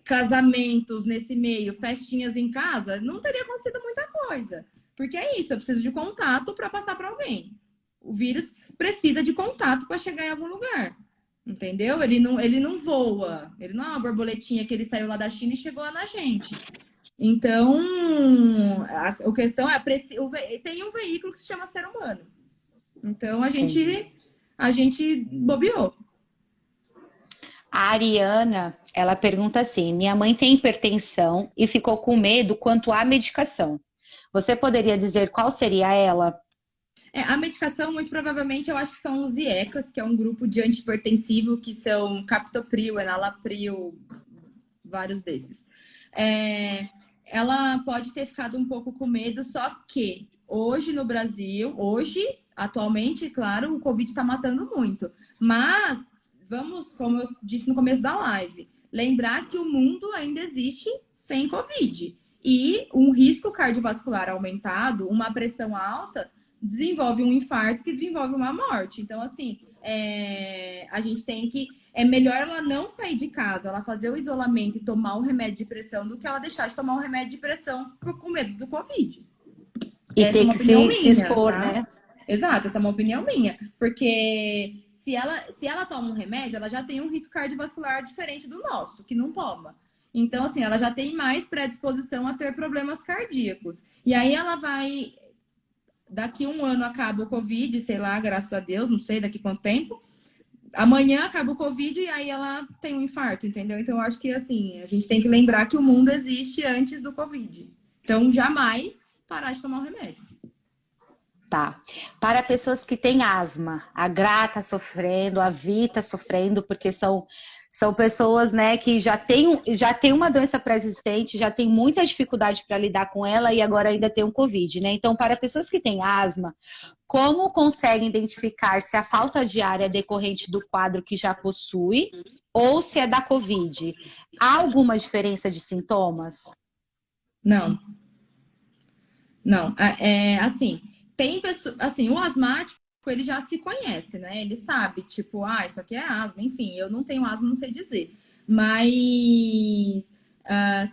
casamentos nesse meio, festinhas em casa, não teria acontecido muita coisa. Porque é isso, eu preciso de contato para passar para alguém. O vírus precisa de contato para chegar em algum lugar. Entendeu? Ele não voa. Ele não é uma borboletinha que ele saiu lá da China e chegou lá na gente. Então, a questão é, tem um veículo que se chama ser humano. Então, a gente bobeou. A Ariana, ela pergunta assim: minha mãe tem hipertensão e ficou com medo quanto à medicação. Você poderia dizer qual seria ela? A medicação, muito provavelmente, eu acho que são os IECAs, que é um grupo de antihipertensivo, que são captopril, enalapril, vários desses. Ela pode ter ficado um pouco com medo, só que hoje no Brasil, atualmente, claro, o Covid está matando muito. Mas vamos, como eu disse no começo da live, lembrar que o mundo ainda existe sem Covid. E um risco cardiovascular aumentado, uma pressão alta, desenvolve um infarto que desenvolve uma morte. Então, assim, a gente tem que... É melhor ela não sair de casa, ela fazer o isolamento e tomar um remédio de pressão do que ela deixar de tomar um remédio de pressão com medo do Covid. E ter que se expor, tá? né? Exato, essa é uma opinião minha. Porque se ela toma um remédio, ela já tem um risco cardiovascular diferente do nosso, que não toma. Então, assim, ela já tem mais predisposição a ter problemas cardíacos. E aí ela vai... Daqui 1 ano acaba o Covid, sei lá, graças a Deus, não sei daqui quanto tempo. Amanhã acaba o Covid e aí ela tem um infarto, entendeu? Então, eu acho que, assim, a gente tem que lembrar que o mundo existe antes do Covid. Então, jamais parar de tomar o remédio. Tá. Para pessoas que têm asma, a Gra tá sofrendo, a Vi tá sofrendo, porque são pessoas, né, que já tem uma doença pré-existente, já tem muita dificuldade para lidar com ela e agora ainda tem um Covid, né? Então, para pessoas que têm asma, como conseguem identificar se a falta de ar é decorrente do quadro que já possui ou se é da Covid? Há alguma diferença de sintomas? Não. Não, assim, tem pessoas, assim, o asmático, ele já se conhece, né? Ele sabe, tipo, isso aqui é asma, enfim, eu não tenho asma, não sei dizer. Mas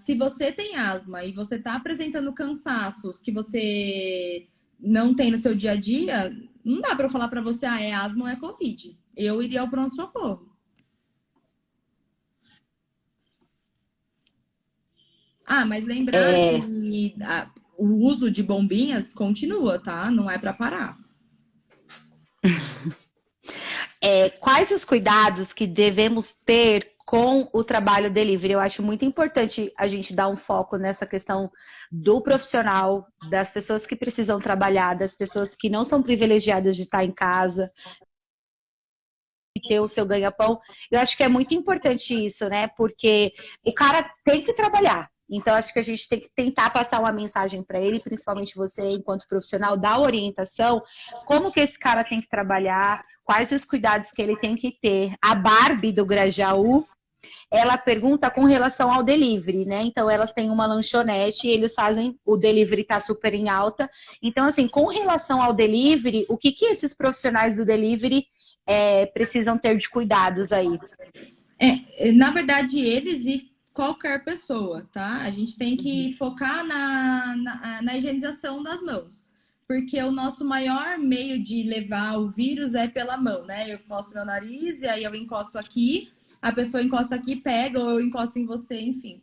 se você tem asma e você tá apresentando cansaços que você não tem no seu dia a dia, não dá para eu falar para você, é asma ou é Covid. Eu iria ao pronto-socorro. Mas lembrar que o uso de bombinhas continua, tá? Não é para parar. Quais os cuidados que devemos ter com o trabalho delivery? Eu acho muito importante a gente dar um foco nessa questão do profissional, das pessoas que precisam trabalhar, das pessoas que não são privilegiadas de estar em casa, ter o seu ganha-pão. Eu acho que é muito importante isso, né? Porque o cara tem que trabalhar. Então, acho que a gente tem que tentar passar uma mensagem para ele, principalmente você, enquanto profissional, dar orientação, como que esse cara tem que trabalhar, quais os cuidados que ele tem que ter. A Barbie do Grajaú, ela pergunta com relação ao delivery, né? Então, elas têm uma lanchonete e eles fazem, o delivery tá super em alta. Então, assim, com relação ao delivery, o que esses profissionais do delivery precisam ter de cuidados aí? Na verdade, eles e qualquer pessoa, tá? A gente tem que focar na higienização das mãos. Porque o nosso maior meio de levar o vírus é pela mão, né? Eu encosto meu nariz e aí eu encosto aqui, a pessoa encosta aqui, pega, ou eu encosto em você, enfim.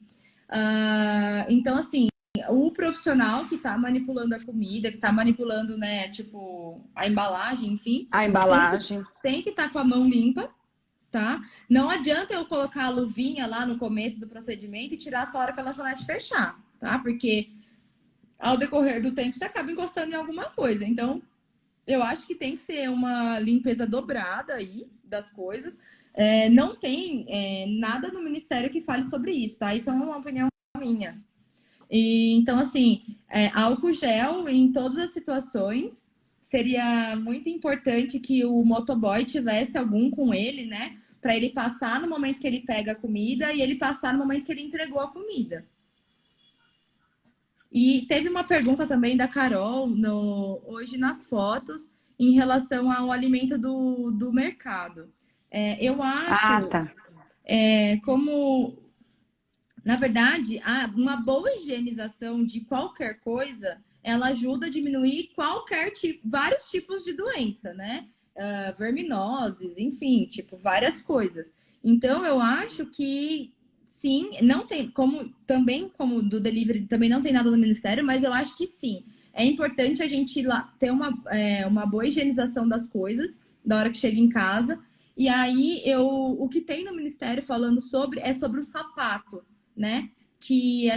Então, assim, o profissional que tá manipulando a comida, que tá manipulando, né, tipo, a embalagem, enfim. A embalagem. Tem que estar com a mão limpa, tá? Não adianta eu colocar a luvinha lá no começo do procedimento e tirar só a hora que a lanchonete fechar, tá? Porque ao decorrer do tempo você acaba encostando em alguma coisa. Então, eu acho que tem que ser uma limpeza dobrada aí das coisas. Não tem nada no Ministério que fale sobre isso, tá? Isso é uma opinião minha. Então, assim, álcool gel em todas as situações. Seria muito importante que o motoboy tivesse algum com ele, né? Para ele passar no momento que ele pega a comida e ele passar no momento que ele entregou a comida. E teve uma pergunta também da Carol hoje nas fotos em relação ao alimento do mercado. Eu acho, como, na verdade, uma boa higienização de qualquer coisa, ela ajuda a diminuir vários tipos de doença, né? Verminoses, enfim, tipo, várias coisas. Então, eu acho que sim, não tem, como do delivery também não tem nada no Ministério, mas eu acho que sim. É importante a gente ter uma boa higienização das coisas, da hora que chega em casa. E aí, o que tem no Ministério falando sobre o sapato, né? Que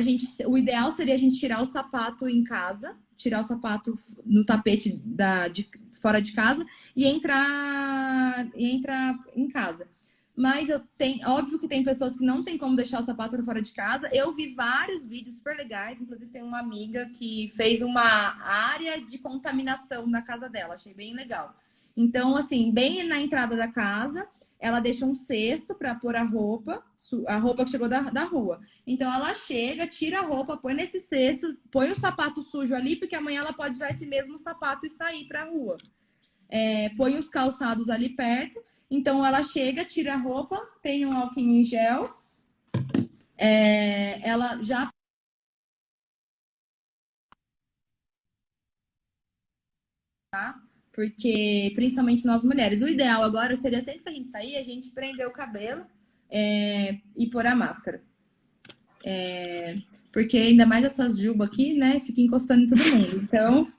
o ideal seria a gente tirar o sapato em casa, tirar o sapato no tapete fora de casa e entrar em casa. Mas óbvio que tem pessoas que não tem como deixar o sapato fora de casa. Eu vi vários vídeos super legais, inclusive tem uma amiga que fez uma área de contaminação na casa dela, achei bem legal. Então, assim, bem na entrada da casa, ela deixa um cesto para pôr a roupa que chegou da rua. Então, ela chega, tira a roupa, põe nesse cesto, põe o sapato sujo ali, porque amanhã ela pode usar esse mesmo sapato e sair para a rua. Põe os calçados ali perto. Então, ela chega, tira a roupa, tem um álcool em gel, ela já... Tá? Porque, principalmente nós mulheres, o ideal agora seria sempre que a gente sair, a gente prender o cabelo e pôr a máscara. Porque ainda mais essas jubas aqui, né, fica encostando em todo mundo. Então,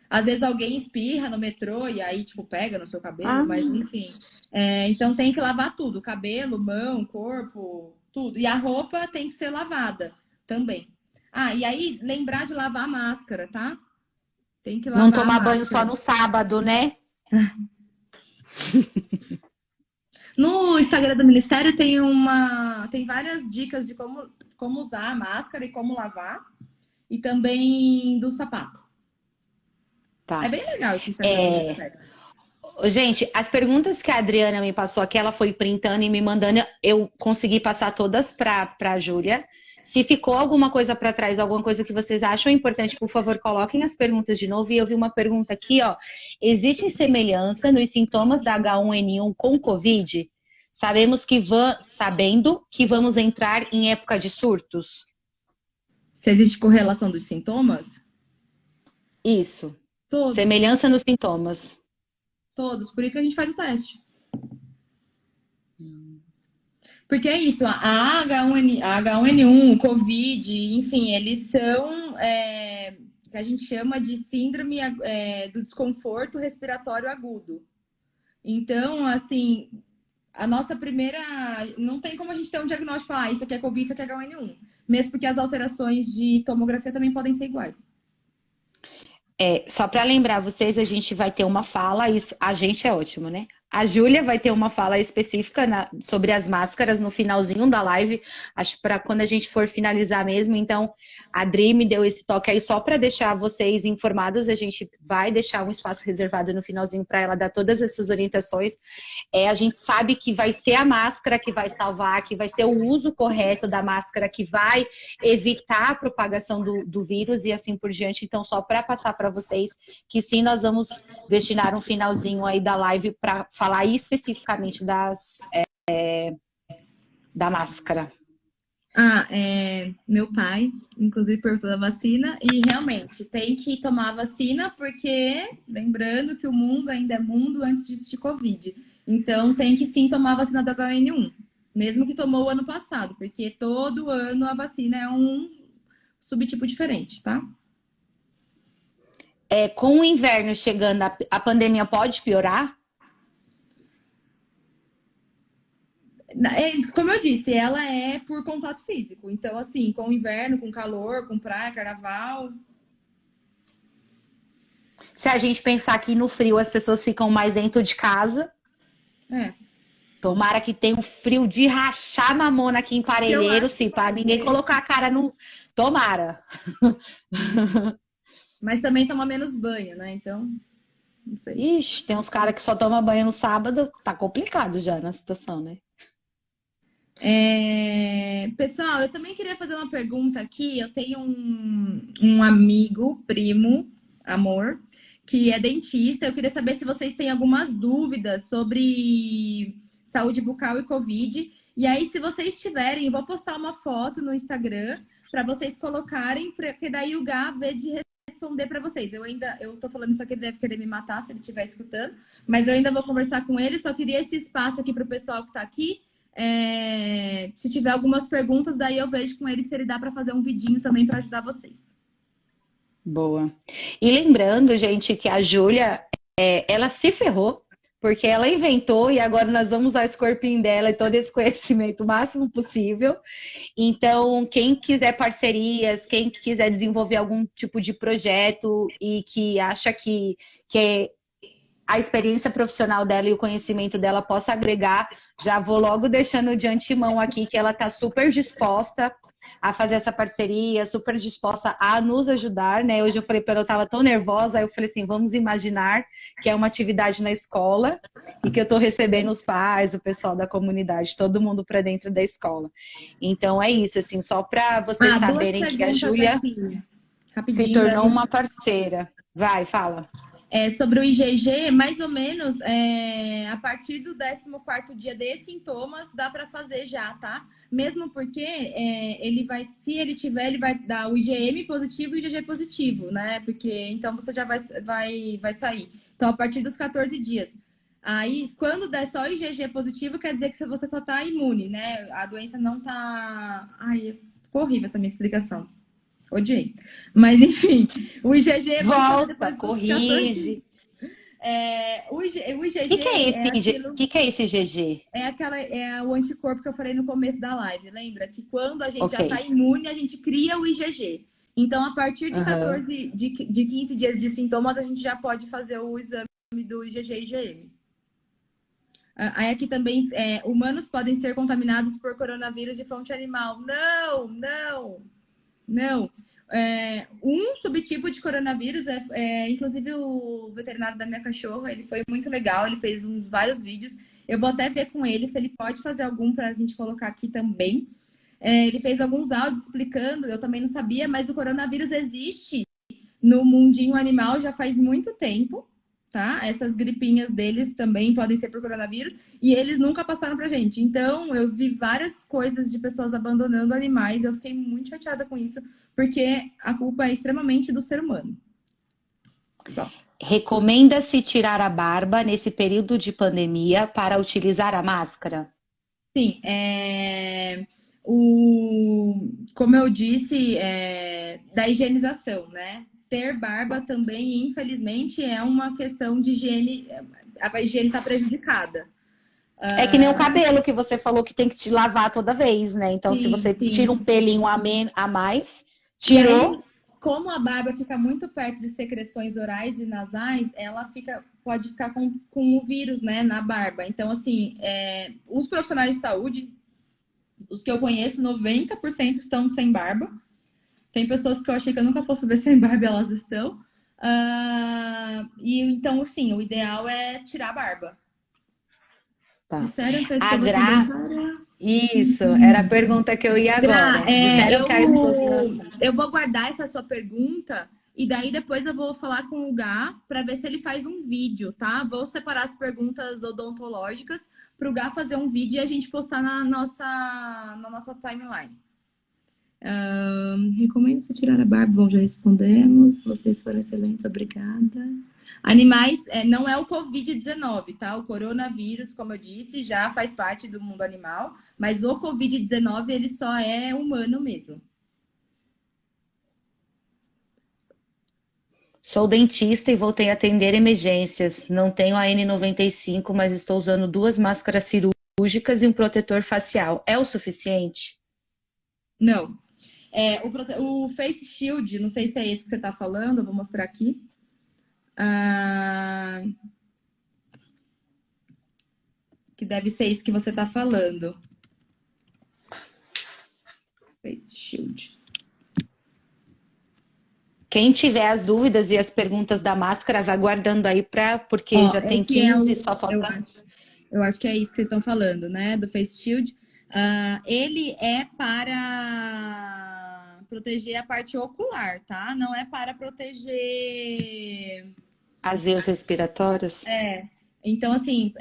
às vezes alguém espirra no metrô e aí, tipo, pega no seu cabelo, mas enfim. Então tem que lavar tudo, cabelo, mão, corpo, tudo. E a roupa tem que ser lavada também. E aí, lembrar de lavar a máscara, tá? Tem que lavar. Não tomar banho só no sábado, né? No Instagram do Ministério tem várias dicas de como usar a máscara e como lavar. E também do sapato. Tá. É bem legal esse Instagram do Ministério. Gente, as perguntas que a Adriana me passou aqui, ela foi printando e me mandando. Eu consegui passar todas para a Júlia. Se ficou alguma coisa para trás, alguma coisa que vocês acham importante, por favor, coloquem as perguntas de novo. E eu vi uma pergunta aqui, ó. Existe semelhança nos sintomas da H1N1 com Covid? Sabendo que vamos entrar em época de surtos? Se existe correlação dos sintomas? Isso. Todos. Semelhança nos sintomas. Todos. Por isso que a gente faz o teste. Porque é isso, a H1N1, o Covid, enfim, eles são que a gente chama de síndrome do desconforto respiratório agudo. Então, assim, a nossa primeira... Não tem como a gente ter um diagnóstico, falar, isso aqui é Covid, isso aqui é H1N1. Mesmo porque as alterações de tomografia também podem ser iguais. Só para lembrar vocês, a gente vai ter uma fala, isso, a gente é ótimo, né? A Júlia vai ter uma fala específica sobre as máscaras no finalzinho da live, acho para quando a gente for finalizar mesmo. Então, a Adri me deu esse toque aí só para deixar vocês informados. A gente vai deixar um espaço reservado no finalzinho para ela dar todas essas orientações. A gente sabe que vai ser a máscara que vai salvar, que vai ser o uso correto da máscara que vai evitar a propagação do vírus e assim por diante. Então, só para passar para vocês que sim, nós vamos destinar um finalzinho aí da live para falar especificamente da máscara. Meu pai, inclusive, perguntou da vacina, e realmente tem que tomar a vacina, porque lembrando que o mundo ainda é mundo antes disso de Covid. Então tem que sim tomar a vacina do H1N1, mesmo que tomou o ano passado, porque todo ano a vacina é um subtipo diferente, tá? Com o inverno chegando, a pandemia pode piorar? Como eu disse, ela é por contato físico. Então, assim, com inverno, com calor, com praia, carnaval. Se a gente pensar que no frio as pessoas ficam mais dentro de casa. Tomara que tenha um frio de rachar mamona aqui em Parelheiros, para ninguém colocar a cara no... Tomara. Mas também toma menos banho, né? Então, não sei. Ixi, tem uns caras que só tomam banho no sábado. Tá complicado já na situação, né? Pessoal, eu também queria fazer uma pergunta aqui. Eu tenho um amigo, primo, amor, que é dentista. Eu queria saber se vocês têm algumas dúvidas sobre saúde bucal e Covid. E aí, se vocês tiverem, eu vou postar uma foto no Instagram para vocês colocarem, porque daí o Gá vê de responder para vocês. Eu tô falando isso aqui, ele deve querer me matar se ele estiver escutando, mas eu ainda vou conversar com ele. Só queria esse espaço aqui para o pessoal que está aqui. Se tiver algumas perguntas, daí eu vejo com ele se ele dá para fazer um vidinho também para ajudar vocês. Boa. E lembrando, gente, que a Júlia, ela se ferrou, porque ela inventou e agora nós vamos usar esse corpinho dela e todo esse conhecimento o máximo possível. Então, quem quiser parcerias, quem quiser desenvolver algum tipo de projeto e que acha que a experiência profissional dela e o conhecimento dela possa agregar, já vou logo deixando de antemão aqui que ela está super disposta a fazer essa parceria, super disposta a nos ajudar, né? Hoje eu falei para ela, eu estava tão nervosa, aí eu falei assim, vamos imaginar que é uma atividade na escola e que eu estou recebendo os pais, o pessoal da comunidade, todo mundo para dentro da escola. Então é isso, assim, só para vocês saberem que a Júlia se tornou uma parceira. Vai, fala. Sobre o IgG, mais ou menos, a partir do 14º dia de sintomas, dá para fazer já, tá? Mesmo porque se ele tiver, ele vai dar o IgM positivo e o IgG positivo, né? Porque então você já vai sair. Então, a partir dos 14 dias. Aí, quando der só o IgG positivo, quer dizer que você só tá imune, né? A doença não tá... Ai, ficou horrível essa minha explicação. Odiei. Mas, enfim, o IgG... Volta, corrige. O IgG... O que é esse IgG? É o anticorpo que eu falei no começo da live. Lembra que quando a gente já está imune, a gente cria o IgG. Então, a partir de de 15 dias de sintomas, a gente já pode fazer o exame do IgG e IgM. Aí aqui também, humanos podem ser contaminados por coronavírus de fonte animal. Não. Um subtipo de coronavírus, inclusive o veterinário da minha cachorra, ele foi muito legal, ele fez vários vídeos. Eu vou até ver com ele se ele pode fazer algum para a gente colocar aqui também. ele fez alguns áudios explicando, eu também não sabia, mas o coronavírus existe no mundinho animal já faz muito tempo, tá? Essas gripinhas deles também podem ser por coronavírus e eles nunca passaram pra gente. Então, eu vi várias coisas de pessoas abandonando animais, eu fiquei muito chateada com isso, porque a culpa é extremamente do ser humano. Só. Recomenda-se tirar a barba nesse período de pandemia para utilizar a máscara? Sim, como eu disse, da higienização, né? Ter barba também, infelizmente, é uma questão de higiene, a higiene está prejudicada. É que nem o cabelo que você falou que tem que te lavar toda vez, né? Então, se Sim, você sim. tira um pelinho a mais, E aí, tirou. como a barba fica muito perto de secreções orais e nasais, ela pode ficar com o vírus, né, na barba. Então, assim, os profissionais de saúde, os que eu conheço, 90% estão sem barba. Tem pessoas que eu achei que eu nunca fosse ver sem barba, elas estão. E então, sim, o ideal é tirar a barba. Tá. Disseram que a A escova Gra... sedentária... Isso, era a pergunta que eu ia agora. Disseram que a exposição... eu vou guardar essa sua pergunta e daí depois eu vou falar com o Gá para ver se ele faz um vídeo, tá? Vou separar as perguntas odontológicas para o Gá fazer um vídeo e a gente postar na nossa timeline. Recomendo-se tirar a barba. Bom, já respondemos. Vocês foram excelentes, obrigada. Animais, não é o Covid-19, tá? O coronavírus, como eu disse, já faz parte do mundo animal, mas o Covid-19, ele só é humano mesmo. Sou dentista e voltei a atender emergências. Não tenho a N95, mas estou usando 2 máscaras cirúrgicas e um protetor facial. É o suficiente? Não. O Face Shield, não sei se é esse que você está falando, eu vou mostrar aqui. Que deve ser isso que você está falando. Face Shield. Quem tiver as dúvidas e as perguntas da máscara, vai guardando aí porque já tem 15, só falta... Eu acho que é isso que vocês estão falando, né? Do Face Shield. Ele é para proteger a parte ocular, tá? Não é para proteger... As veias respiratórias? Então, assim,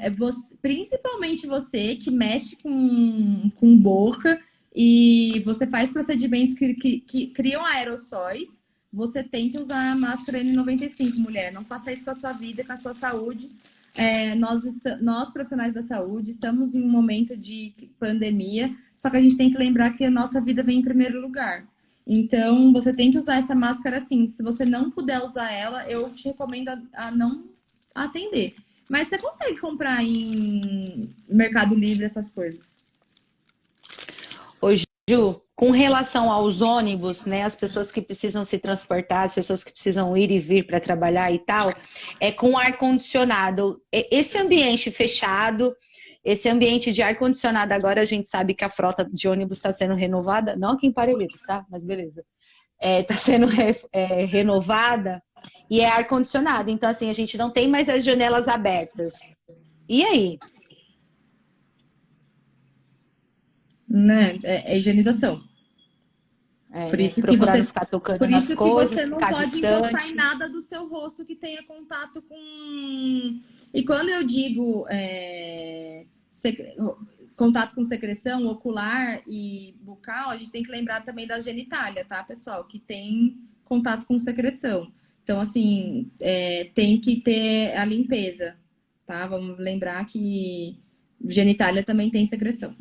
principalmente você que mexe com boca e você faz procedimentos que criam aerossóis, você tem que usar a máscara N95, mulher. Não faça isso com a sua vida, com a sua saúde. Nós, profissionais da saúde, estamos em um momento de pandemia, só que a gente tem que lembrar que a nossa vida vem em primeiro lugar. Então, você tem que usar essa máscara sim. Se você não puder usar ela, eu te recomendo a não atender. Mas você consegue comprar em Mercado Livre essas coisas. Ô, Ju, com relação aos ônibus, né, as pessoas que precisam se transportar, as pessoas que precisam ir e vir para trabalhar e tal, com ar-condicionado. Esse ambiente fechado, esse ambiente de ar-condicionado, agora a gente sabe que a frota de ônibus está sendo renovada, não aqui em Parelheiros, tá? Mas beleza. Está sendo renovada e é ar-condicionado. Então, assim, a gente não tem mais as janelas abertas. E aí? Né? É higienização. Por isso que você ficar tocando nas coisas, você não pode encostar em nada do seu rosto que tenha contato com... E quando eu digo contato com secreção ocular e bucal, a gente tem que lembrar também da genitália, tá, pessoal? Que tem contato com secreção. Então, assim, tem que ter a limpeza, tá? Vamos lembrar que genitália também tem secreção.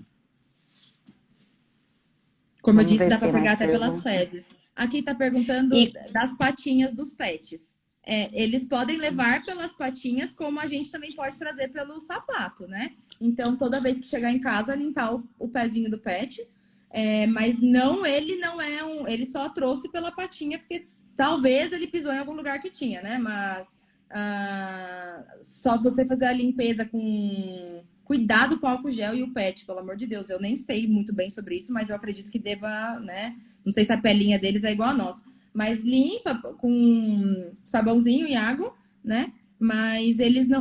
Como eu disse, dá para pegar até pelas fezes. Aqui está perguntando das patinhas dos pets. Eles podem levar pelas patinhas, como a gente também pode trazer pelo sapato, né? Então, toda vez que chegar em casa, limpar o pezinho do pet. Mas ele não é ele só trouxe pela patinha, porque talvez ele pisou em algum lugar que tinha, né? Mas só você fazer a limpeza com... Cuidado com o álcool gel e o pet, pelo amor de Deus. Eu nem sei muito bem sobre isso, mas eu acredito que deva, né? Não sei se a pelinha deles é igual a nossa. Mas limpa com sabãozinho e água, né? Mas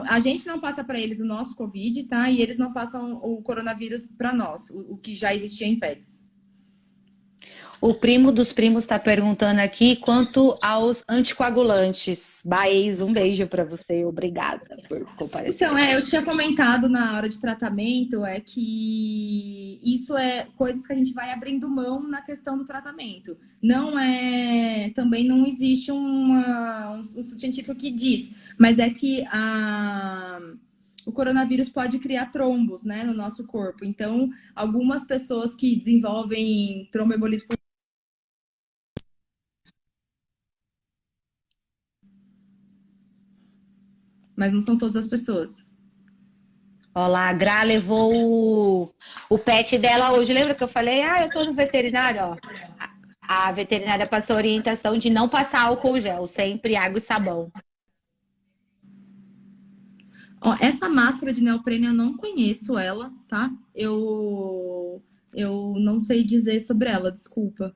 a gente não passa para eles o nosso Covid, tá? E eles não passam o coronavírus para nós, o que já existia em pets. O primo dos primos está perguntando aqui quanto aos anticoagulantes. Baez, um beijo para você. Obrigada por comparecer. Então, eu tinha comentado na hora de tratamento, que isso é coisas que a gente vai abrindo mão na questão do tratamento. Também não existe um estudo científico que diz, mas é que o coronavírus pode criar trombos, né, no nosso corpo. Então, algumas pessoas que desenvolvem tromboembolismo, mas não são todas as pessoas. Olha lá, a Gra levou o pet dela hoje. Lembra que eu falei? Eu tô no veterinário, ó. A veterinária passou a orientação de não passar álcool gel, sempre água e sabão. Ó, essa máscara de neoprene eu não conheço ela, tá? Eu não sei dizer sobre ela, desculpa.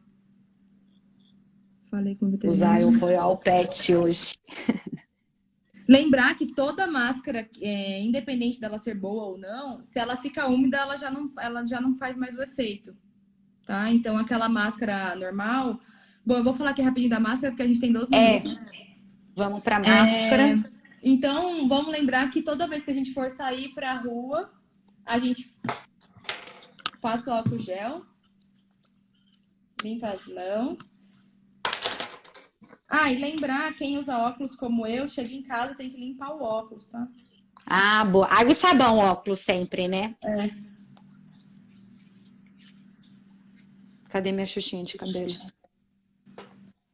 Falei com o veterinário. Usaram foi ao pet hoje. Lembrar que toda máscara, independente dela ser boa ou não, se ela fica úmida, ela já não faz mais o efeito, tá? Então, aquela máscara normal... Bom, eu vou falar aqui rapidinho da máscara, porque a gente tem 12 minutos. Vamos pra máscara. Então, vamos lembrar que toda vez que a gente for sair pra rua, a gente passa o álcool gel, limpa as mãos. E lembrar, quem usa óculos como eu, chega em casa, tem que limpar o óculos, tá? Boa. Água e sabão, óculos sempre, né? Cadê minha xuxinha de cabelo?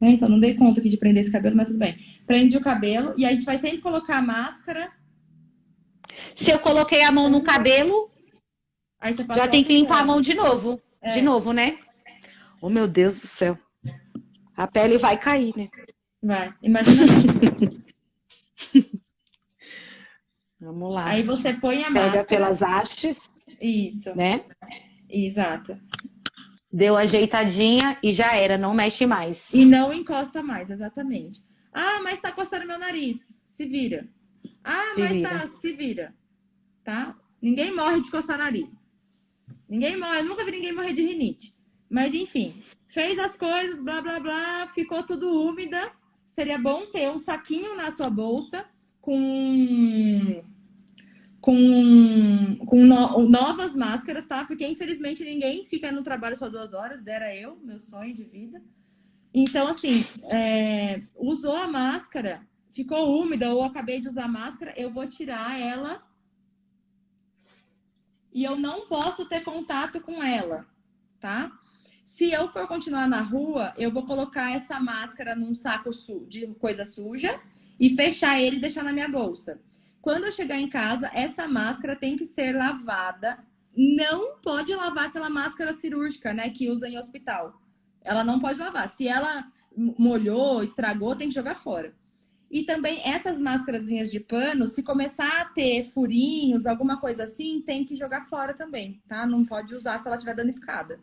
Então, não dei conta aqui de prender esse cabelo, mas tudo bem. Prende o cabelo e aí a gente vai sempre colocar a máscara. Se eu coloquei a mão no cabelo, aí você passa já tem que limpar a mão de novo. De novo, né? Oh, meu Deus do céu. A pele vai cair, né? Vai, imagina. Vamos lá. Aí você põe a máscara. Pega pelas hastes. Isso. Né? Exato. Deu ajeitadinha e já era, não mexe mais. E não encosta mais, exatamente. Mas tá coçando meu nariz. Se vira. Se vira. Tá? Ninguém morre de coçar nariz. Ninguém morre. Eu nunca vi ninguém morrer de rinite. Mas enfim, fez as coisas, blá, blá, blá, ficou tudo úmida. Seria bom ter um saquinho na sua bolsa com novas máscaras, tá? Porque infelizmente ninguém fica no trabalho só 2 horas, dera eu, meu sonho de vida. Então, assim, usou a máscara, ficou úmida ou acabei de usar a máscara, eu vou tirar ela e eu não posso ter contato com ela, tá? Se eu for continuar na rua, eu vou colocar essa máscara num saco de coisa suja e fechar ele e deixar na minha bolsa. Quando eu chegar em casa, essa máscara tem que ser lavada. Não pode lavar aquela máscara cirúrgica, né, que usa em hospital. Ela não pode lavar. Se ela molhou, estragou, tem que jogar fora. E também essas máscarazinhas de pano, se começar a ter furinhos, alguma coisa assim, tem que jogar fora também, tá? Não pode usar se ela estiver danificada.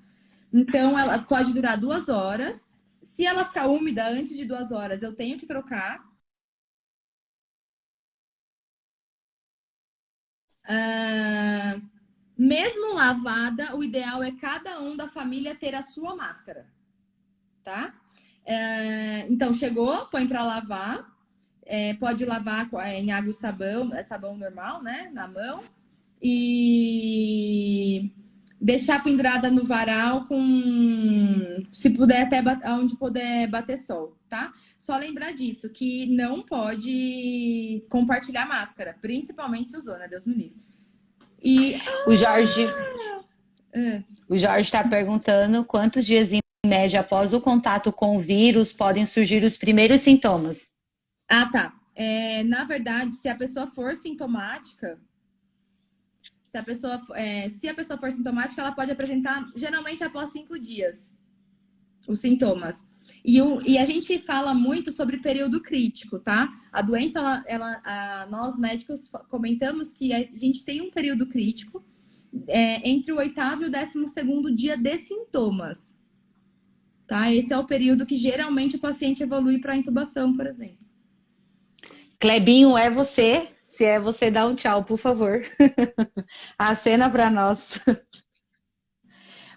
Então, ela pode durar 2 horas. Se ela ficar úmida antes de 2 horas, eu tenho que trocar. Mesmo lavada, o ideal é cada um da família ter a sua máscara, tá? Então, chegou, põe para lavar. Pode lavar em água e sabão, sabão normal, né? Na mão. E deixar pendurada no varal se puder, até onde puder bater sol, tá? Só lembrar disso, que não pode compartilhar máscara, principalmente se usou, né? Deus me livre. E o Jorge está perguntando quantos dias em média após o contato com o vírus podem surgir os primeiros sintomas. Tá. Na verdade, se a pessoa for sintomática, se a pessoa for sintomática, ela pode apresentar geralmente após 5 dias os sintomas. E a gente fala muito sobre período crítico, tá? A doença, nós médicos comentamos que a gente tem um período crítico entre o 8º e o 12º dia de sintomas, tá? Esse é o período que geralmente o paciente evolui para intubação, por exemplo. Clebinho, é você? Se é você, dá um tchau, por favor. Acena para nós.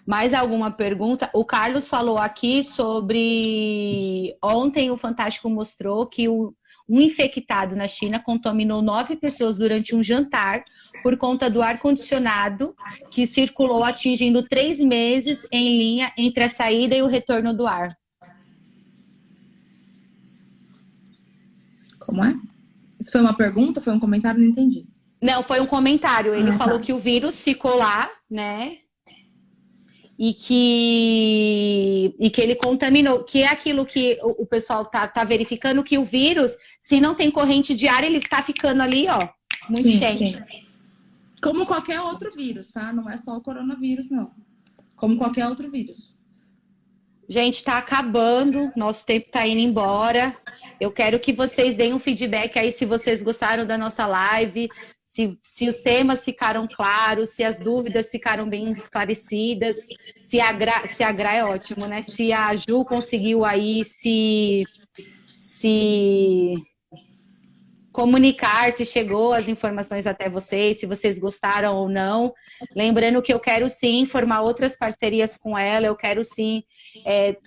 Mais alguma pergunta? O Carlos falou aqui sobre... Ontem o Fantástico mostrou que um infectado na China contaminou 9 pessoas durante um jantar por conta do ar-condicionado que circulou, atingindo 3 meses em linha entre a saída e o retorno do ar. Como é? Isso foi uma pergunta? Foi um comentário? Não entendi. Não, foi um comentário. Ele falou tá. que o vírus ficou lá, né? E que ele contaminou, que é aquilo que o pessoal tá verificando, que o vírus, se não tem corrente de ar, ele tá ficando ali, ó, muito tempo. Sim. Como qualquer outro vírus, tá? Não é só o coronavírus, não. Como qualquer outro vírus. Gente, tá acabando, nosso tempo tá indo embora. Eu quero que vocês deem um feedback aí se vocês gostaram da nossa live, se os temas ficaram claros, se as dúvidas ficaram bem esclarecidas, se a Gra é ótimo, né? Se a Ju conseguiu aí se comunicar, se chegou as informações até vocês, se vocês gostaram ou não. Lembrando que eu quero sim formar outras parcerias com ela, eu quero sim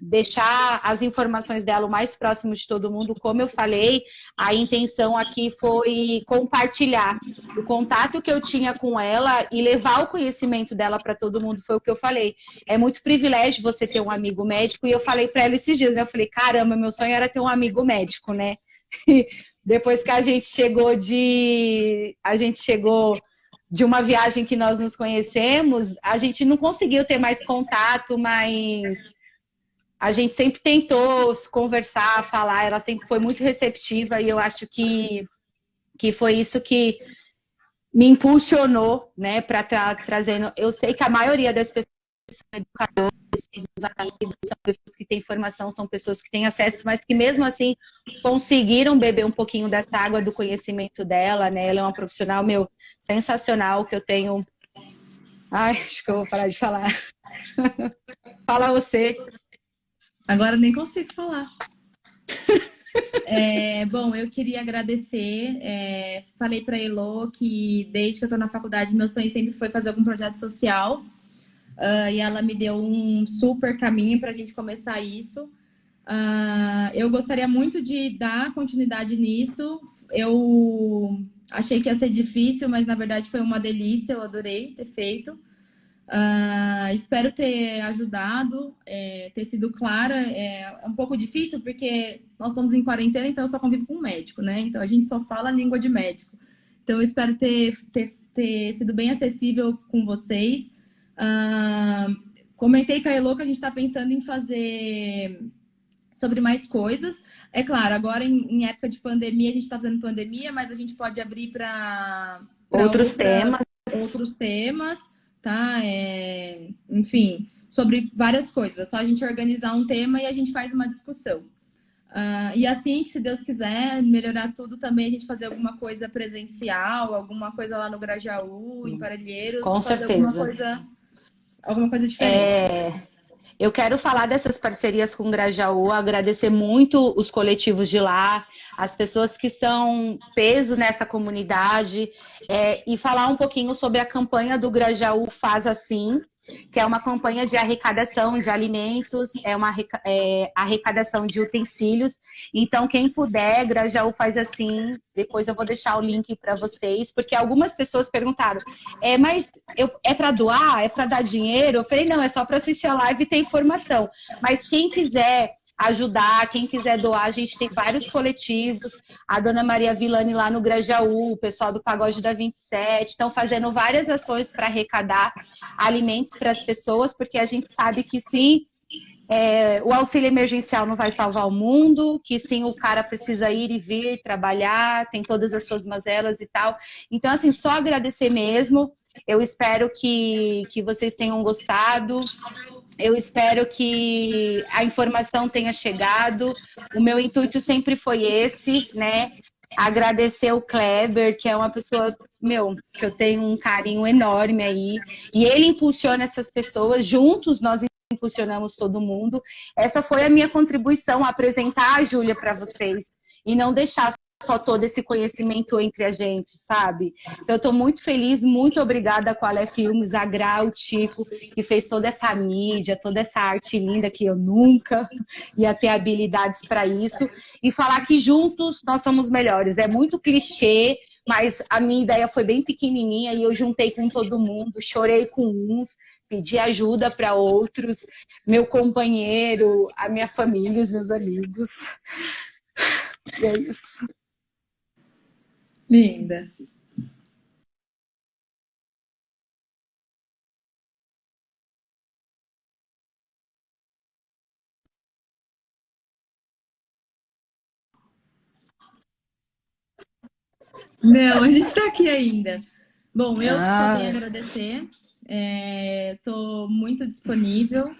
deixar as informações dela o mais próximo de todo mundo. Como eu falei, a intenção aqui foi compartilhar o contato que eu tinha com ela e levar o conhecimento dela para todo mundo, foi o que eu falei. É muito privilégio você ter um amigo médico, e eu falei para ela esses dias, né? Eu falei, caramba, meu sonho era ter um amigo médico, né? Depois que a gente chegou de uma viagem que nós nos conhecemos, a gente não conseguiu ter mais contato, mas a gente sempre tentou se conversar, falar, ela sempre foi muito receptiva, e eu acho que foi isso que me impulsionou, né, para trazendo. Eu sei que a maioria das pessoas são educadores, os amigos, são pessoas que têm formação, são pessoas que têm acesso, mas que mesmo assim conseguiram beber um pouquinho dessa água do conhecimento dela, né? Ela é uma profissional, sensacional, que eu tenho... Ai, acho que eu vou parar de falar. Fala você. Agora eu nem consigo falar. Bom, eu queria agradecer. Falei para a Elo que desde que eu estou na faculdade, meu sonho sempre foi fazer algum projeto social. E ela me deu um super caminho para a gente começar isso. Eu gostaria muito de dar continuidade nisso. Eu achei que ia ser difícil, mas na verdade foi uma delícia. Eu adorei ter feito. Espero ter ajudado, ter sido clara. É um pouco difícil porque nós estamos em quarentena, então eu só convivo com um médico, né? Então a gente só fala a língua de médico. Então eu espero ter sido bem acessível com vocês. Comentei com a Elo que a gente está pensando em fazer sobre mais coisas. É claro, agora em época de pandemia, a gente está fazendo pandemia, mas a gente pode abrir para outros temas, tá? Enfim, sobre várias coisas. É só a gente organizar um tema e a gente faz uma discussão. E assim que, se Deus quiser, melhorar tudo também, a gente fazer alguma coisa presencial, alguma coisa lá no Grajaú, em Parelheiros. Com certeza. Alguma coisa diferente. Eu quero falar dessas parcerias com o Grajaú, agradecer muito os coletivos de lá, as pessoas que são peso nessa comunidade, e falar um pouquinho sobre a campanha do Grajaú Faz Assim, que é uma campanha de arrecadação de alimentos, é uma arrecadação de utensílios. Então, quem puder, Grajaú Faz Assim, depois eu vou deixar o link para vocês, porque algumas pessoas perguntaram, mas é para doar? É para dar dinheiro? Eu falei, não, é só para assistir a live e ter informação. Mas quem quiser ajudar, quem quiser doar, a gente tem vários coletivos, a Dona Maria Villani lá no Grajaú, o pessoal do Pagode da 27, estão fazendo várias ações para arrecadar alimentos para as pessoas, porque a gente sabe que sim, o auxílio emergencial não vai salvar o mundo, que sim, o cara precisa ir e vir, trabalhar, tem todas as suas mazelas e tal. Então, assim, só agradecer mesmo. Eu espero que vocês tenham gostado. Eu espero que a informação tenha chegado. O meu intuito sempre foi esse, né? Agradecer o Kleber, que é uma pessoa, que eu tenho um carinho enorme aí. E ele impulsiona essas pessoas, juntos nós impulsionamos todo mundo. Essa foi a minha contribuição, apresentar a Júlia para vocês. E não deixar só todo esse conhecimento entre a gente, sabe? Então, eu estou muito feliz, muito obrigada a Qual é Filmes, a Gra, o Tico, que fez toda essa mídia, toda essa arte linda que eu nunca ia ter habilidades para isso. E falar que juntos nós somos melhores. É muito clichê, mas a minha ideia foi bem pequenininha e eu juntei com todo mundo, chorei com uns, pedi ajuda para outros, meu companheiro, a minha família, os meus amigos. E é isso. Linda. Não, a gente está aqui ainda. Bom, eu só tenho a agradecer. Estou muito disponível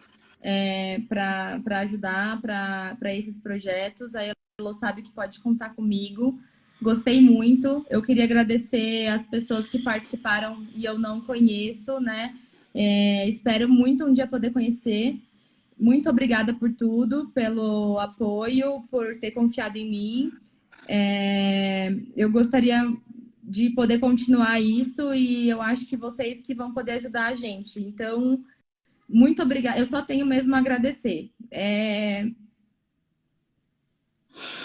para ajudar para esses projetos. A Elo sabe que pode contar comigo. Gostei muito. Eu queria agradecer as pessoas que participaram e eu não conheço, né? Espero muito um dia poder conhecer. Muito obrigada por tudo, pelo apoio, por ter confiado em mim. Eu gostaria de poder continuar isso e eu acho que vocês que vão poder ajudar a gente. Então, muito obrigada. Eu só tenho mesmo a agradecer.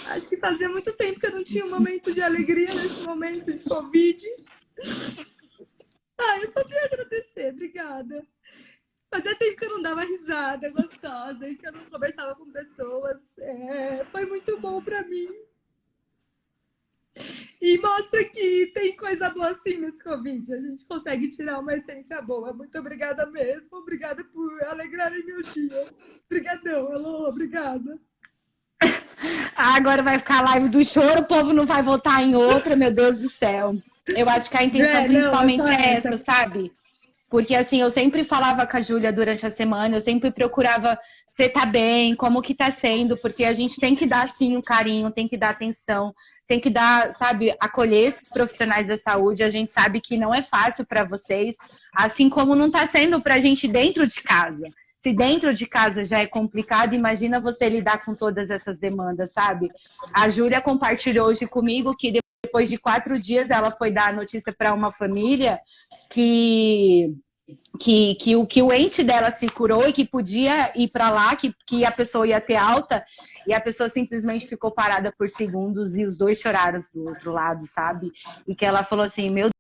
Acho que fazia muito tempo que eu não tinha um momento de alegria nesse momento de Covid. Eu só tenho a agradecer. Obrigada. Fazia tempo que eu não dava risada gostosa e que eu não conversava com pessoas. Foi muito bom para mim. E mostra que tem coisa boa assim nesse Covid. A gente consegue tirar uma essência boa. Muito obrigada mesmo. Obrigada por alegrarem meu dia. Obrigadão, Elô. Obrigada. Agora vai ficar a live do choro, o povo não vai votar em outra, meu Deus do céu. Eu acho que a intenção principalmente é essa, sabe? Porque, assim, eu sempre falava com a Júlia durante a semana, eu sempre procurava você tá bem, como que tá sendo, porque a gente tem que dar, sim, um carinho, tem que dar atenção, tem que dar, sabe, acolher esses profissionais da saúde. A gente sabe que não é fácil para vocês, assim como não tá sendo pra gente dentro de casa. Se dentro de casa já é complicado, imagina você lidar com todas essas demandas, sabe? A Júlia compartilhou hoje comigo que depois de 4 dias ela foi dar a notícia para uma família que o ente dela se curou e que podia ir para lá, que a pessoa ia ter alta, e a pessoa simplesmente ficou parada por segundos e os dois choraram do outro lado, sabe? E que ela falou assim, meu